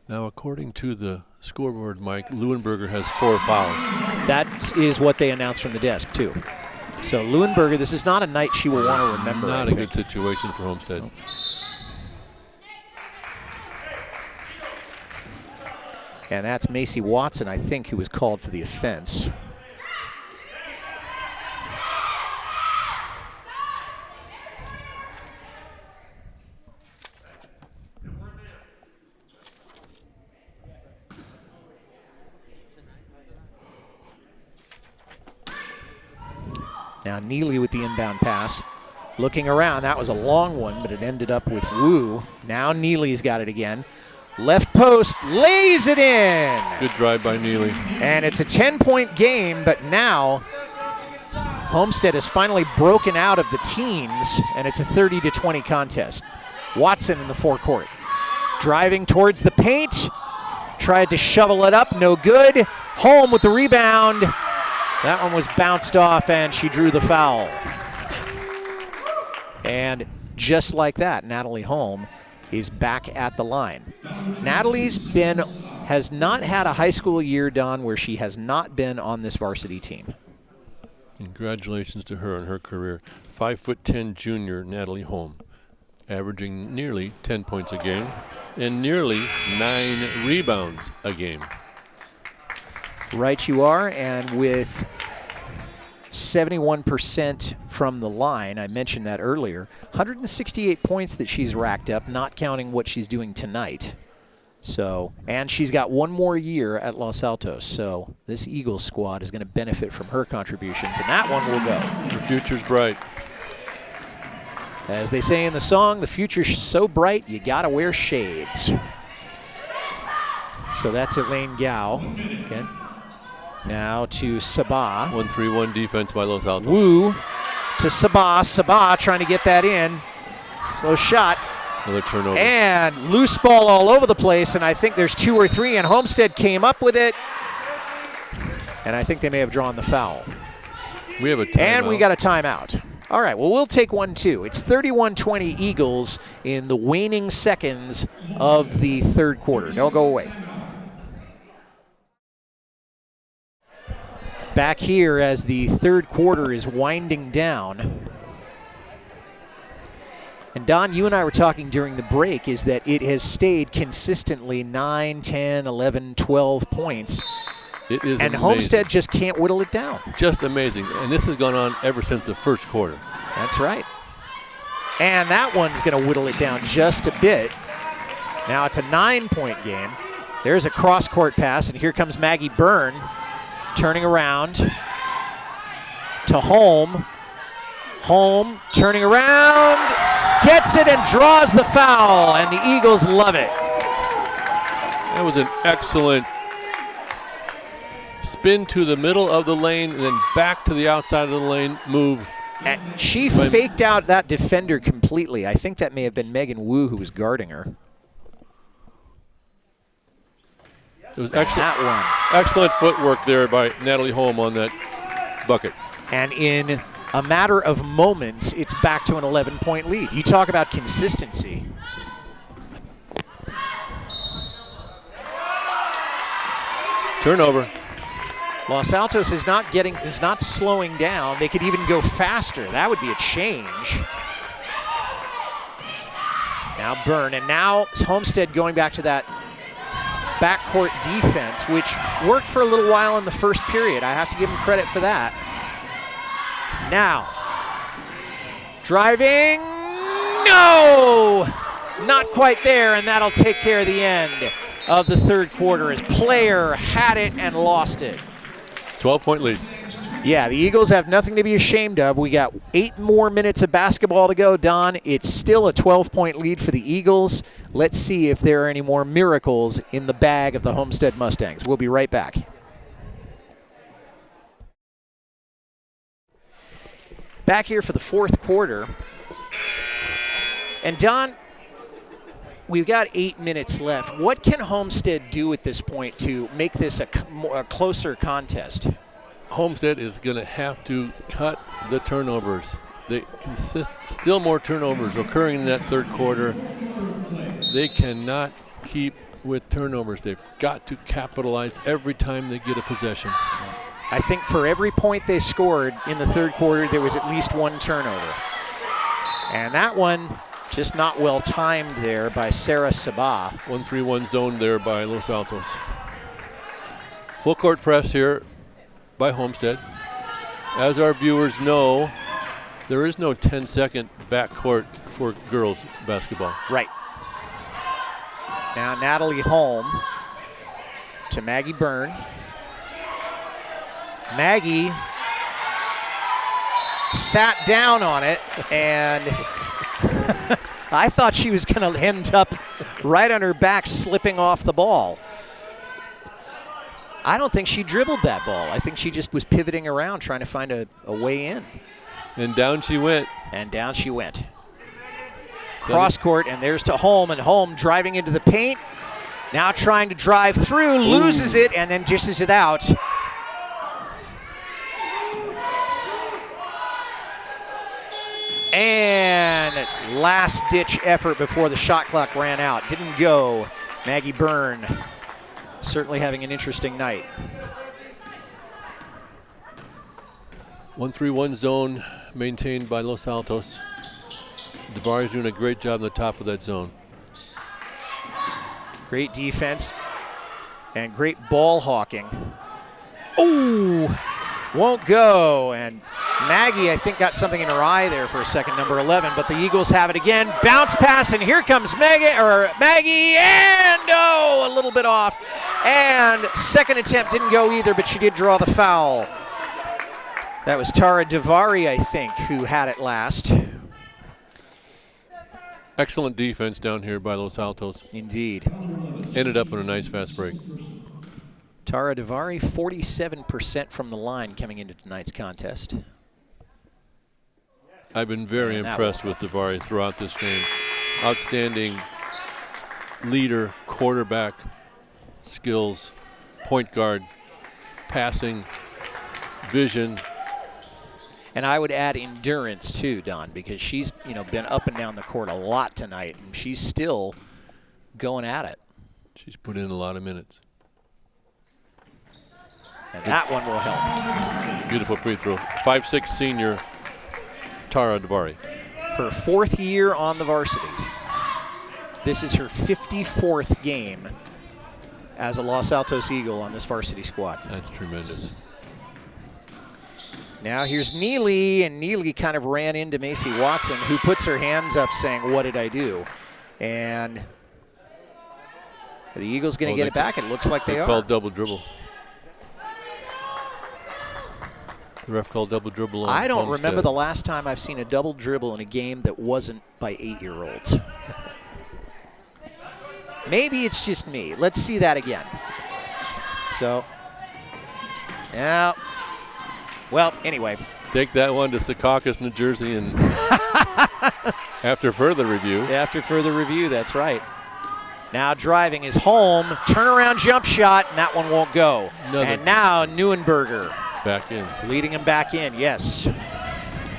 Now, according to the scoreboard, Mike, Leuenberger has 4 fouls. That is what they announced from the desk, too. So Leuenberger, this is not a night she will want to remember. Not a good situation for Homestead. No. And that's Macy Watson, I think, who was called for the offense. Now Neely with the inbound pass. Looking around, that was a long one, but it ended up with Wu. Now Neely's got it again. Left post, lays it in. Good drive by Neely. And it's a 10-point game, but now Homestead has finally broken out of the teens, and it's a 30-20 contest. Watson in the forecourt. Driving towards the paint. Tried to shovel it up, no good. Holm with the rebound. That one was bounced off, and she drew the foul. And just like that, Natalie Holm is back at the line. Natalie's has not had a high school year, Don, where she has not been on this varsity team. Congratulations to her on her career. 5'10" junior Natalie Holm, averaging nearly 10 points a game and nearly 9 rebounds a game. Right you are, and with 71% from the line, I mentioned that earlier, 168 points that she's racked up, not counting what she's doing tonight. So, and she's got one more year at Los Altos, so this Eagles squad is going to benefit from her contributions, and that one will go. Her future's bright. As they say in the song, the future's so bright, you gotta wear shades. So that's Elaine Gao. Okay. Now to Sabah. 1-3-1 defense by Los Altos. Wu to Sabah. Sabah trying to get that in. Close shot. Another turnover. And loose ball all over the place, and I think there's 2 or 3, and Homestead came up with it. And I think they may have drawn the foul. We have a timeout. And we got a timeout. All right, well, we'll take one, too. It's 31-20 Eagles in the waning seconds of the third quarter. Don't go away. Back here as the third quarter is winding down. And Don, you and I were talking during the break is that it has stayed consistently 9, 10, 11, 12 points. It is and amazing. Homestead just can't whittle it down. Just amazing. And this has gone on ever since the first quarter. That's right. And that one's going to whittle it down just a bit. Now it's a 9-point game. There's a cross-court pass, and here comes Maggie Byrne. turning around to Home. Home turning around, gets it and draws the foul, and the Eagles love it. That was an excellent spin to the middle of the lane and then back to the outside of the lane move. And she faked out that defender completely. I think that may have been Megan Wu who was guarding her. It was excellent footwork there by Natalie Holm on that bucket. And in a matter of moments, it's back to an 11-point lead. You talk about consistency. Turnover. Los Altos is not slowing down. They could even go faster. That would be a change. Now Byrne, and now Homestead going back to that backcourt defense, which worked for a little while in the first period. I have to give them credit for that. Now, driving, no! Not quite there, and that'll take care of the end of the third quarter as Player had it and lost it. 12-point lead. Yeah, the Eagles have nothing to be ashamed of. We got 8 more minutes of basketball to go, Don. It's still a 12-point lead for the Eagles. Let's see if there are any more miracles in the bag of the Homestead Mustangs. We'll be right back. Back here for the fourth quarter. And Don, we've got 8 minutes left. What can Homestead do at this point to make this a closer contest? Homestead is going to have to cut the turnovers. They still more turnovers occurring in that third quarter. They cannot keep with turnovers. They've got to capitalize every time they get a possession. I think for every point they scored in the third quarter, there was at least one turnover. And that one just not well timed there by Sarah Sabah. 1-3-1 zone there by Los Altos. Full court press here by Homestead. As our viewers know, there is no 10-second backcourt for girls basketball. Right. Now Natalie Holm to Maggie Byrne. Maggie sat down on it, and I thought she was going to end up right on her back slipping off the ball. I don't think she dribbled that ball. I think she just was pivoting around trying to find a way in. And down she went. And down she went. Cross court, and there's to Holm, and Holm driving into the paint. Now trying to drive through, loses it, and then dishes it out. And last-ditch effort before the shot clock ran out. Didn't go. Maggie Byrne certainly having an interesting night. 1-3-1 zone maintained by Los Altos. Devari's doing a great job on the top of that zone. Great defense and great ball hawking. Ooh, won't go. And Maggie, I think, got something in her eye there for a second, number 11, but the Eagles have it again. Bounce pass, and here comes Maggie, and a little bit off. And second attempt didn't go either, but she did draw the foul. That was Tara Devari, I think, who had it last. Excellent defense down here by Los Altos. Indeed. Ended up in a nice fast break. Tara Devari, 47% from the line coming into tonight's contest. I've been very impressed with Devari throughout this game. Outstanding leader, quarterback skills, point guard, passing, vision. And I would add endurance too, Don, because she's been up and down the court a lot tonight, and she's still going at it. She's put in a lot of minutes. And that one will help. Beautiful free throw. 5'6" senior Tara Devari. Her 4th year on the varsity. This is her 54th game as a Los Altos Eagle on this varsity squad. That's tremendous. Now here's Neely, and Neely kind of ran into Macy Watson, who puts her hands up saying, "What did I do?" And the Eagles going to get it back. It looks like they are. Called double dribble. The ref called double dribble on I don't Homestead. remember the last time I've seen a double dribble in a game that wasn't by 8-year-olds. Maybe it's just me. Let's see that again. So, yeah. Well, anyway. Take that one to Secaucus, New Jersey, and after further review. After further review, that's right. Now driving is home. Turnaround jump shot, and that one won't go. And now Neuenberger. Back in. Leading him back in, yes.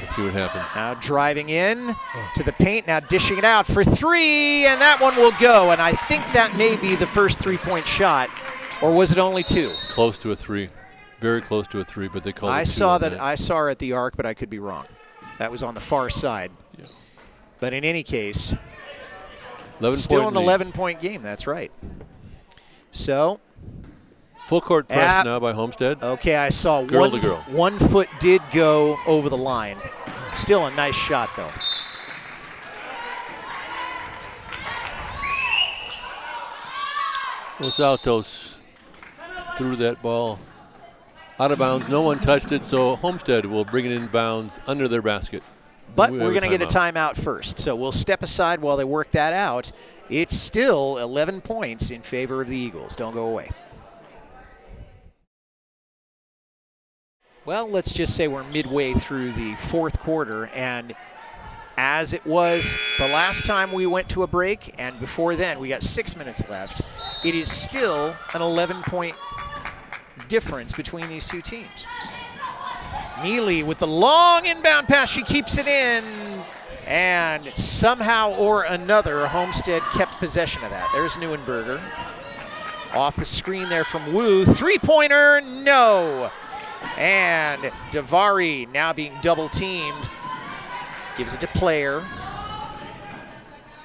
Let's see what happens. Now driving in to the paint, now dishing it out for 3, and that one will go. And I think that may be the first 3-point shot, or was it only 2? Close to a 3. Very close to a 3, but they called it 2. I saw her at the arc, but I could be wrong. That was on the far side. Yeah. But in any case, 11 still point an lead. 11-point game, that's right. So, full court press now by Homestead. okay, I saw Girl to girl. 1 foot did go over the line. Still a nice shot, though. Los Altos threw that ball out of bounds. No one touched it, so Homestead will bring it in bounds under their basket. But we're going to get a timeout first, so we'll step aside while they work that out. It's still 11 points in favor of the Eagles. Don't go away. Well, let's just say we're midway through the fourth quarter, and as it was the last time we went to a break, and before then we got 6 minutes left, it is still an 11-point difference between these two teams. Neely with the long inbound pass, she keeps it in, and somehow or another, Homestead kept possession of that. There's Neuenberger. Off the screen there from Wu, three-pointer, no. And Davari now being double-teamed, gives it to Player.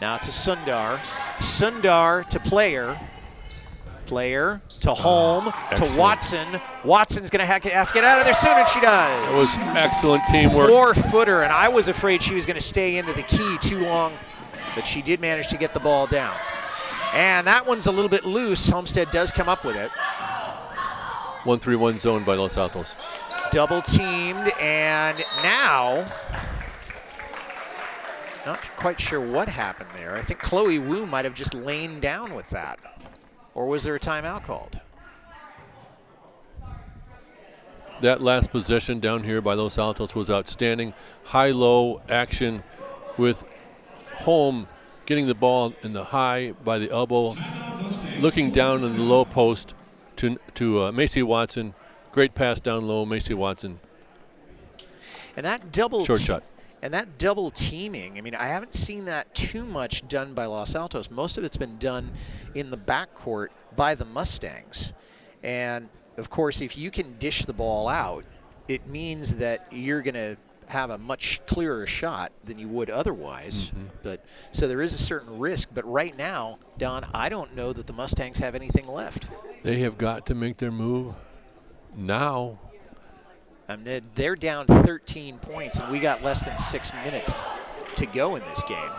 Now to Sundar. Sundar to Player. Player to Holm, to Watson. Watson's going to have to get out of there soon, and she does. That was excellent teamwork. 4-footer, and I was afraid she was going to stay into the key too long, but she did manage to get the ball down. And that one's a little bit loose. Homestead does come up with it. 1-3-1 zone by Los Altos. Double teamed, and now, not quite sure what happened there. I think Chloe Wu might have just lain down with that. Or was there a timeout called? That last possession down here by Los Altos was outstanding. High-low action with Holm getting the ball in the high by the elbow, looking down in the low post to Macy Watson. Great pass down low, Macy Watson. And that double short shot. And that double teaming, I mean, I haven't seen that too much done by Los Altos. Most of it's been done in the backcourt by the Mustangs. And, of course, if you can dish the ball out, it means that you're going to have a much clearer shot than you would otherwise. But so there is a certain risk. But right now, Don, I don't know that the Mustangs have anything left. They have got to make their move now. They're down 13 points, and we got less than 6 minutes to go in this game.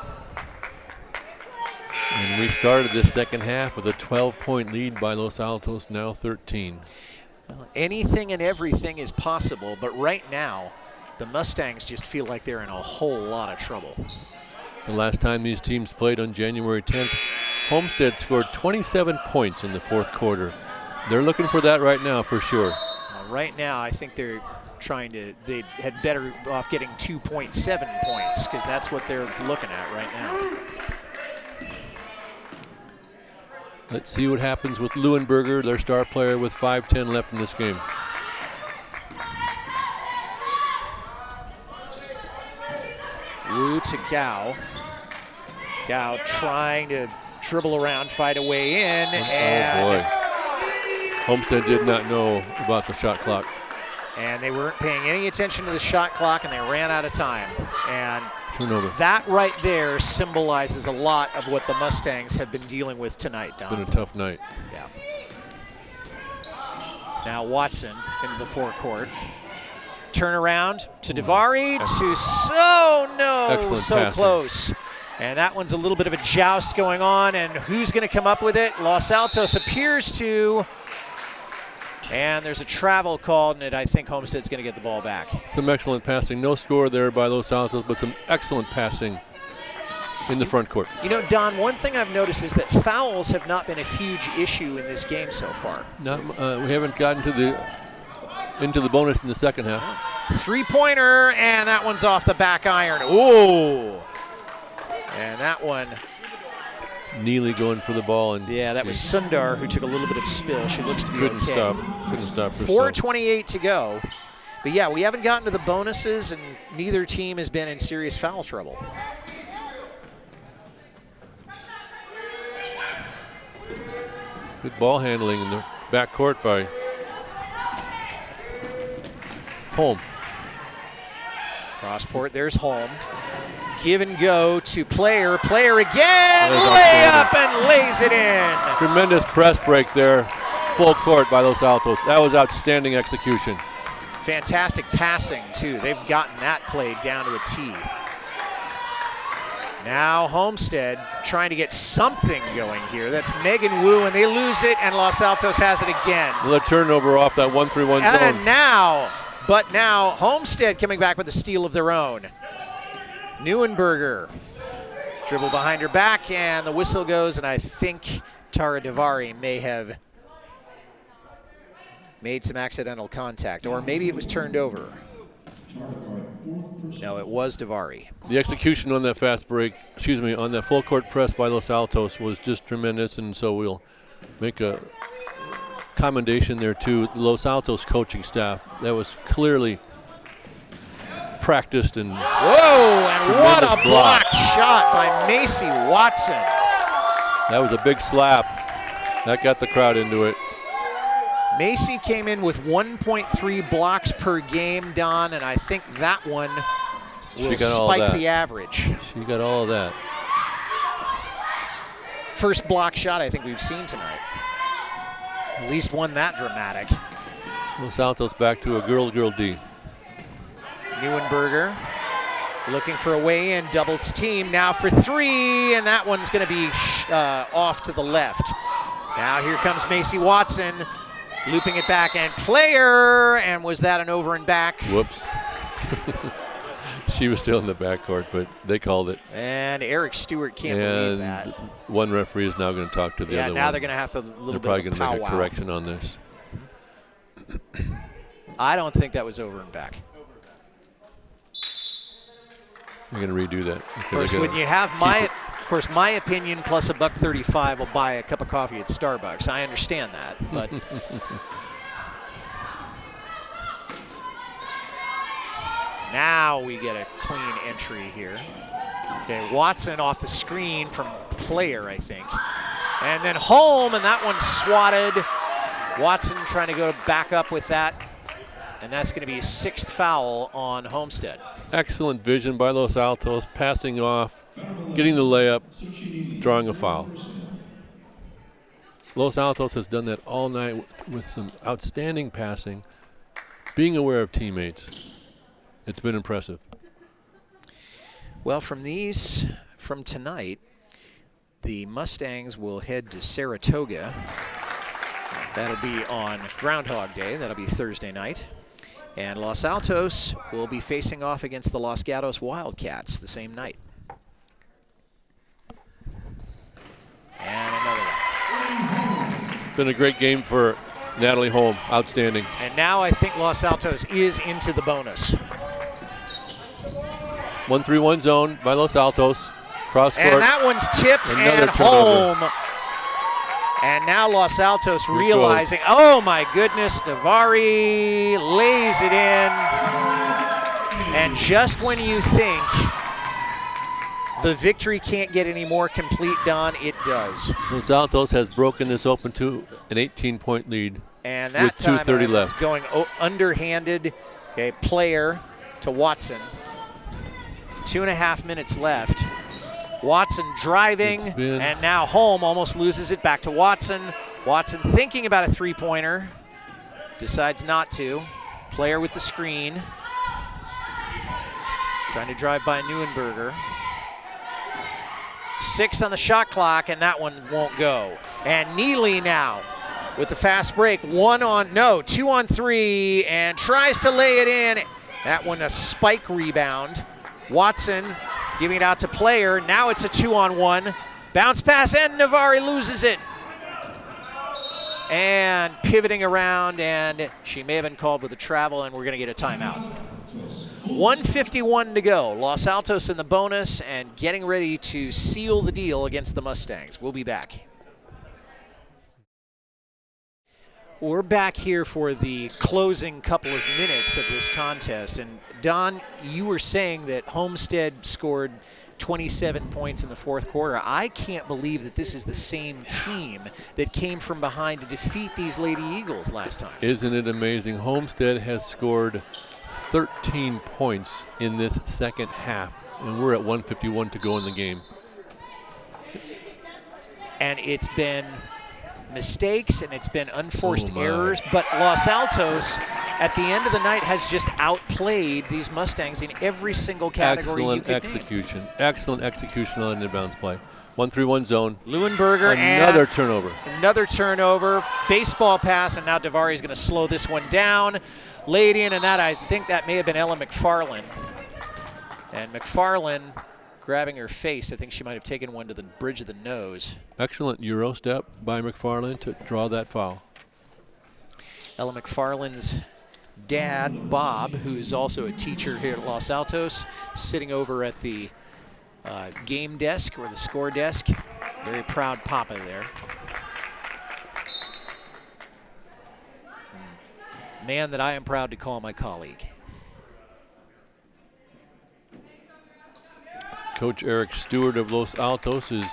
And we started the second half with a 12-point lead by Los Altos, now 13. Well, anything and everything is possible, but right now, the Mustangs just feel like they're in a whole lot of trouble. The last time these teams played on January 10th, Homestead scored 27 points in the fourth quarter. They're looking for that right now for sure. Well, right now, I think they had better off getting 2.7 points because that's what they're looking at right now. Let's see what happens with Leuenberger, their star player, with 5:10 left in this game. Wu to Gao. Gao trying to dribble around, fight a way in, and oh boy. Homestead did not know about the shot clock. And they weren't paying any attention to the shot clock, and they ran out of time. And turnover. That right there symbolizes a lot of what the Mustangs have been dealing with tonight, Don. It's been a tough night. Yeah. Now Watson into the forecourt. Turnaround to Davari to Excellent so passing. close. And that one's a little bit of a joust going on, and who's going to come up with it? Los Altos appears to. And there's a travel called, and I think Homestead's going to get the ball back. Some excellent passing. No score there by Los Altos, but some excellent passing in the front court. You know, Don, one thing I've noticed is that fouls have not been a huge issue in this game so far. We haven't gotten to into the bonus in the second half. Three-pointer, and that one's off the back iron. Ooh. And that one. Neely going for the ball. And yeah, that was Sundar who took a little bit of spill. She looks to be couldn't okay. Couldn't stop herself. 4:28 to go. But yeah, we haven't gotten to the bonuses, and neither team has been in serious foul trouble. Good ball handling in the backcourt by Holm. Crossport, there's Holm. Give and go to Player. Player again, layup and lays it in. Tremendous press break there, full court by Los Altos. That was outstanding execution. Fantastic passing, too. They've gotten that play down to a T. Now Homestead trying to get something going here. That's Megan Wu, and they lose it, and Los Altos has it again. Another turnover off that 1-3-1 zone. And now Homestead coming back with a steal of their own. Neuenberger dribble behind her back, and the whistle goes, and I think Tara Davari may have made some accidental contact, or maybe it was turned over. No, it was Davari. The execution on that fast break, on that full court press by Los Altos was just tremendous, and so we'll make a commendation there to the Los Altos coaching staff. That was clearly practiced and whoa, and what a block shot by Macy Watson. That was a big slap. That got the crowd into it. Macy came in with 1.3 blocks per game, Don, and I think that one will spike the average. She got all of that. First block shot I think we've seen tonight. At least one that dramatic. Los Altos back to a girl D. Neuenberger looking for a way in, doubles team now for three, and that one's going to be off to the left. Now here comes Macy Watson, looping it back, and Player, and was that an over and back? Whoops. She was still in the backcourt, but they called it. And Eric Stewart can't believe that. One referee is now going to talk to the other one. Yeah, now they're going to have to They're probably going to make a correction on this. I don't think that was over and back. We're going to redo that. Of course, when you have my opinion plus $1.35 will buy a cup of coffee at Starbucks. I understand that, but now we get a clean entry here. Okay, Watson off the screen from Player, I think. And then Holm, and that one's swatted. Watson trying to go back up with that. And that's going to be a sixth foul on Homestead. Excellent vision by Los Altos, passing off, getting the layup, drawing a foul. Los Altos has done that all night with some outstanding passing, being aware of teammates. It's been impressive. Well, from tonight, the Mustangs will head to Saratoga. That'll be on Groundhog Day. That'll be Thursday night. And Los Altos will be facing off against the Los Gatos Wildcats the same night. And another one. Been a great game for Natalie Holm. Outstanding. And now I think Los Altos is into the bonus. 1-3-1 zone by Los Altos. Cross court. And that one's tipped and home. And now Los Altos realizing, oh my goodness, Davari lays it in. And just when you think the victory can't get any more complete, Don, it does. Los Altos has broken this open to an 18-point lead. And that with time 2:30 left. Going underhanded, okay, Player to Watson. 2.5 minutes left. Watson driving, and now Holm almost loses it back to Watson. Watson thinking about a three-pointer, decides not to. Player with the screen. Trying to drive by Neuenberger. 6 on the shot clock, and that one won't go. And Neely now with the fast break. 2 on 3, and tries to lay it in. That one a spike rebound. Watson giving it out to Player. Now it's a 2 on 1. Bounce pass, and Navari loses it. And pivoting around, and she may have been called with a travel, and we're going to get a timeout. 1:51 to go. Los Altos in the bonus and getting ready to seal the deal against the Mustangs. We'll be back. We're back here for the closing couple of minutes of this contest. And Don, you were saying that Homestead scored 27 points in the fourth quarter. I can't believe that this is the same team that came from behind to defeat these Lady Eagles last time. Isn't it amazing? Homestead has scored 13 points in this second half, and we're at 1:51 to go in the game. And it's been mistakes and it's been unforced errors, but Los Altos at the end of the night has just outplayed these Mustangs in every single category. Excellent execution on an inbounds play. 1-3-1 zone. Leuenberger, another turnover. Another turnover. Baseball pass, and now Davari is going to slow this one down. Laid in, and that I think that may have been Ella McFarland. And McFarland grabbing her face. I think she might have taken one to the bridge of the nose. Excellent Euro step by McFarland to draw that foul. Ella McFarland's dad, Bob, who's also a teacher here at Los Altos, sitting over at the game desk or the score desk. Very proud papa there. Man that I am proud to call my colleague. Coach Eric Stewart of Los Altos is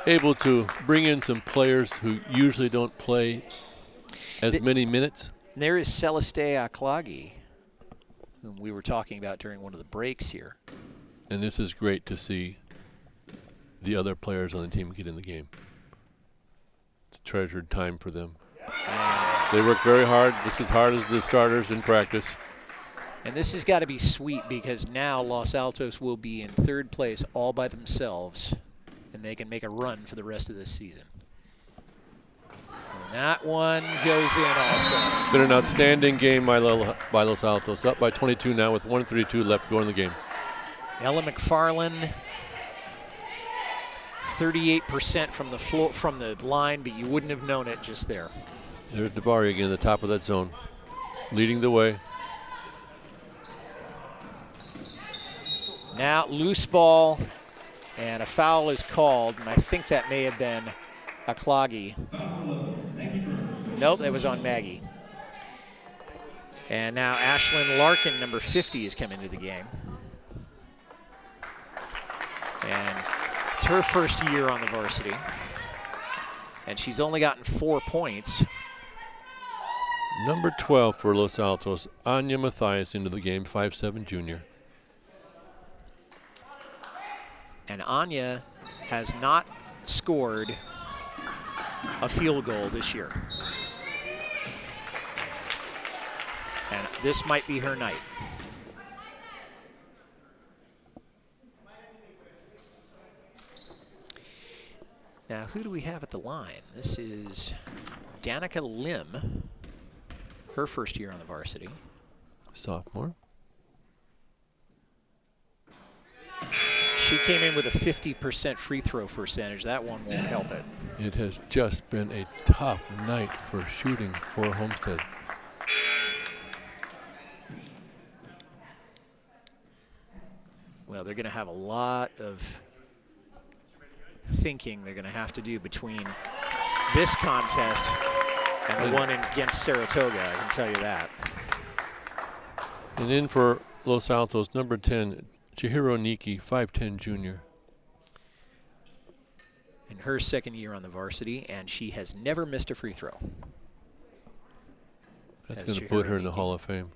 able to bring in some players who usually don't play as many minutes. There is Celeste Aklagi, whom we were talking about during one of the breaks here. And this is great to see the other players on the team get in the game. It's a treasured time for them. They work very hard, just as hard as the starters in practice. And this has got to be sweet because now Los Altos will be in third place all by themselves, and they can make a run for the rest of this season. And that one goes in also. It's been an outstanding game by Los Altos. Up by 22 now with 1:32 left to go in the game. Ella McFarland, 38% from the floor, from the line, but you wouldn't have known it just there. There's Davari again, the top of that zone, leading the way. Now loose ball, and a foul is called, and I think that may have been Aklagi. Nope, that was on Maggie. And now Ashlyn Larkin, number 50, has come into the game. And it's her first year on the varsity. And she's only gotten 4 points. Number 12 for Los Altos, Anya Mathias into the game, 5'7" junior. And Anya has not scored a field goal this year. And this might be her night. Now, who do we have at the line? This is Danica Lim, her first year on the varsity. Sophomore. She came in with a 50% free throw percentage. That one won't help it. It has just been a tough night for shooting for Homestead. Well, they're going to have a lot of thinking they're going to have to do between this contest and the one against Saratoga, I can tell you that. And in for Los Altos, number 10, Chihiro Niki, 5'10" junior. In her second year on the varsity, and she has never missed a free throw. That's going to put her in the Hall of Fame.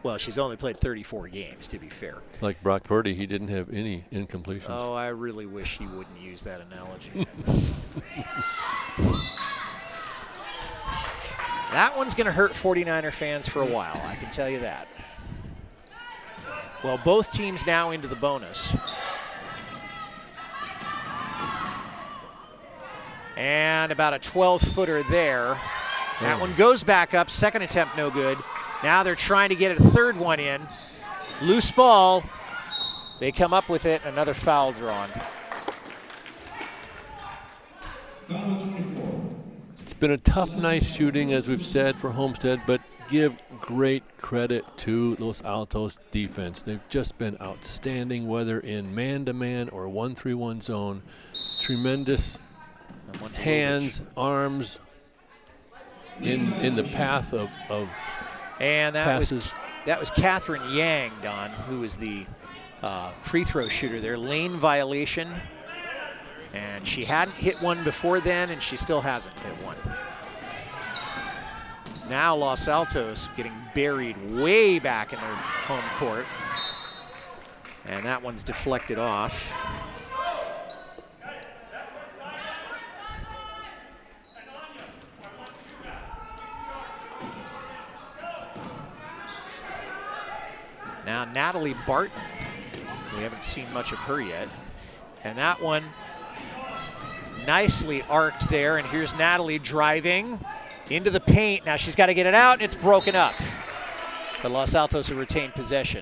Well, she's only played 34 games, to be fair. It's like Brock Purdy, he didn't have any incompletions. Oh, I really wish he wouldn't use that analogy. That one's going to hurt 49er fans for a while, I can tell you that. Well, both teams now into the bonus. And about a 12-footer there. That one goes back up. Second attempt, no good. Now they're trying to get a third one in. Loose ball. They come up with it. Another foul drawn. It's been a tough night shooting, as we've said, for Homestead, but give great credit to Los Altos defense. They've just been outstanding, whether in man-to-man or 1-3-1 zone. Tremendous hands, arms in the path of and passes. That was Catherine Yang, Don, who was the free throw shooter there. Lane violation. And she hadn't hit one before then, and she still hasn't hit one. Now Los Altos getting buried way back in their home court. And that one's deflected off. Now Natalie Barton. We haven't seen much of her yet. And that one nicely arced there. And here's Natalie driving into the paint. Now she's got to get it out, and it's broken up. But Los Altos have retained possession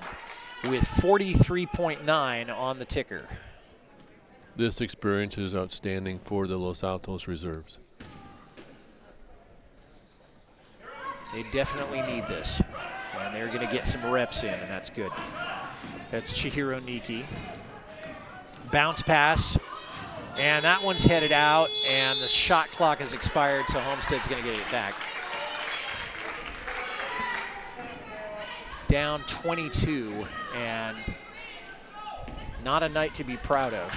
with 43.9 on the ticker. This experience is outstanding for the Los Altos reserves. They definitely need this. And they're going to get some reps in, and that's good. That's Chihiro Niki. Bounce pass. And that one's headed out, and the shot clock has expired, so Homestead's going to get it back. Down 22, and not a night to be proud of.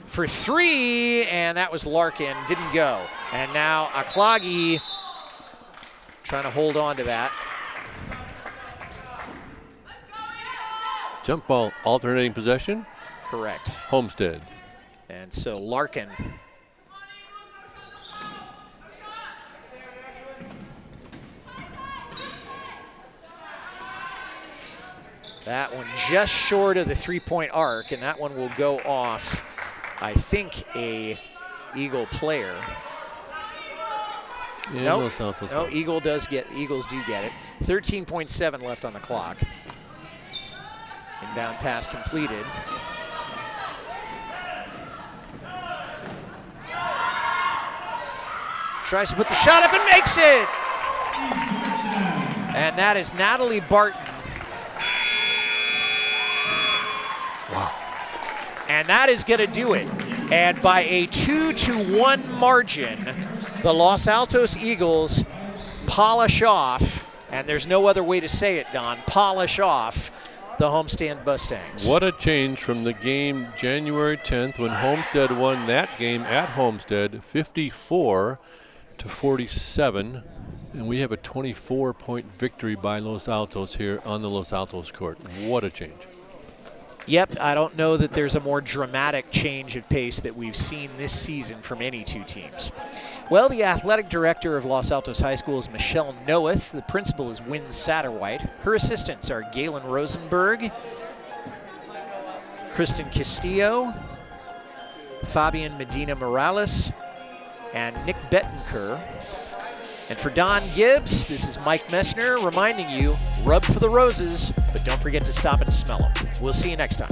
For three, and that was Larkin, didn't go. And now Aklagi trying to hold on to that. Jump ball alternating possession. Correct. Homestead. And so Larkin. That one just short of the three-point arc, and that one will go off, I think, a Eagle player. Yeah, Nope. No, Eagles do get it. 13.7 left on the clock. Inbound pass completed. Tries to put the shot up and makes it! And that is Natalie Barton. Wow. And that is going to do it. And by a 2-1 margin, the Los Altos Eagles polish off, and there's no other way to say it, Don, polish off the Homestead Mustangs. What a change from the game January 10th when Homestead won that game at Homestead 54-47. And we have a 24-point victory by Los Altos here on the Los Altos court. What a change. Yep, I don't know that there's a more dramatic change of pace that we've seen this season from any two teams. Well, the athletic director of Los Altos High School is Michelle Noeth. The principal is Wynn Satterwhite. Her assistants are Galen Rosenberg, Kristen Castillo, Fabian Medina Morales, and Nick Bettencourt. And for Don Gibbs, this is Mike Messner reminding you, rub for the roses, but don't forget to stop and smell them. We'll see you next time.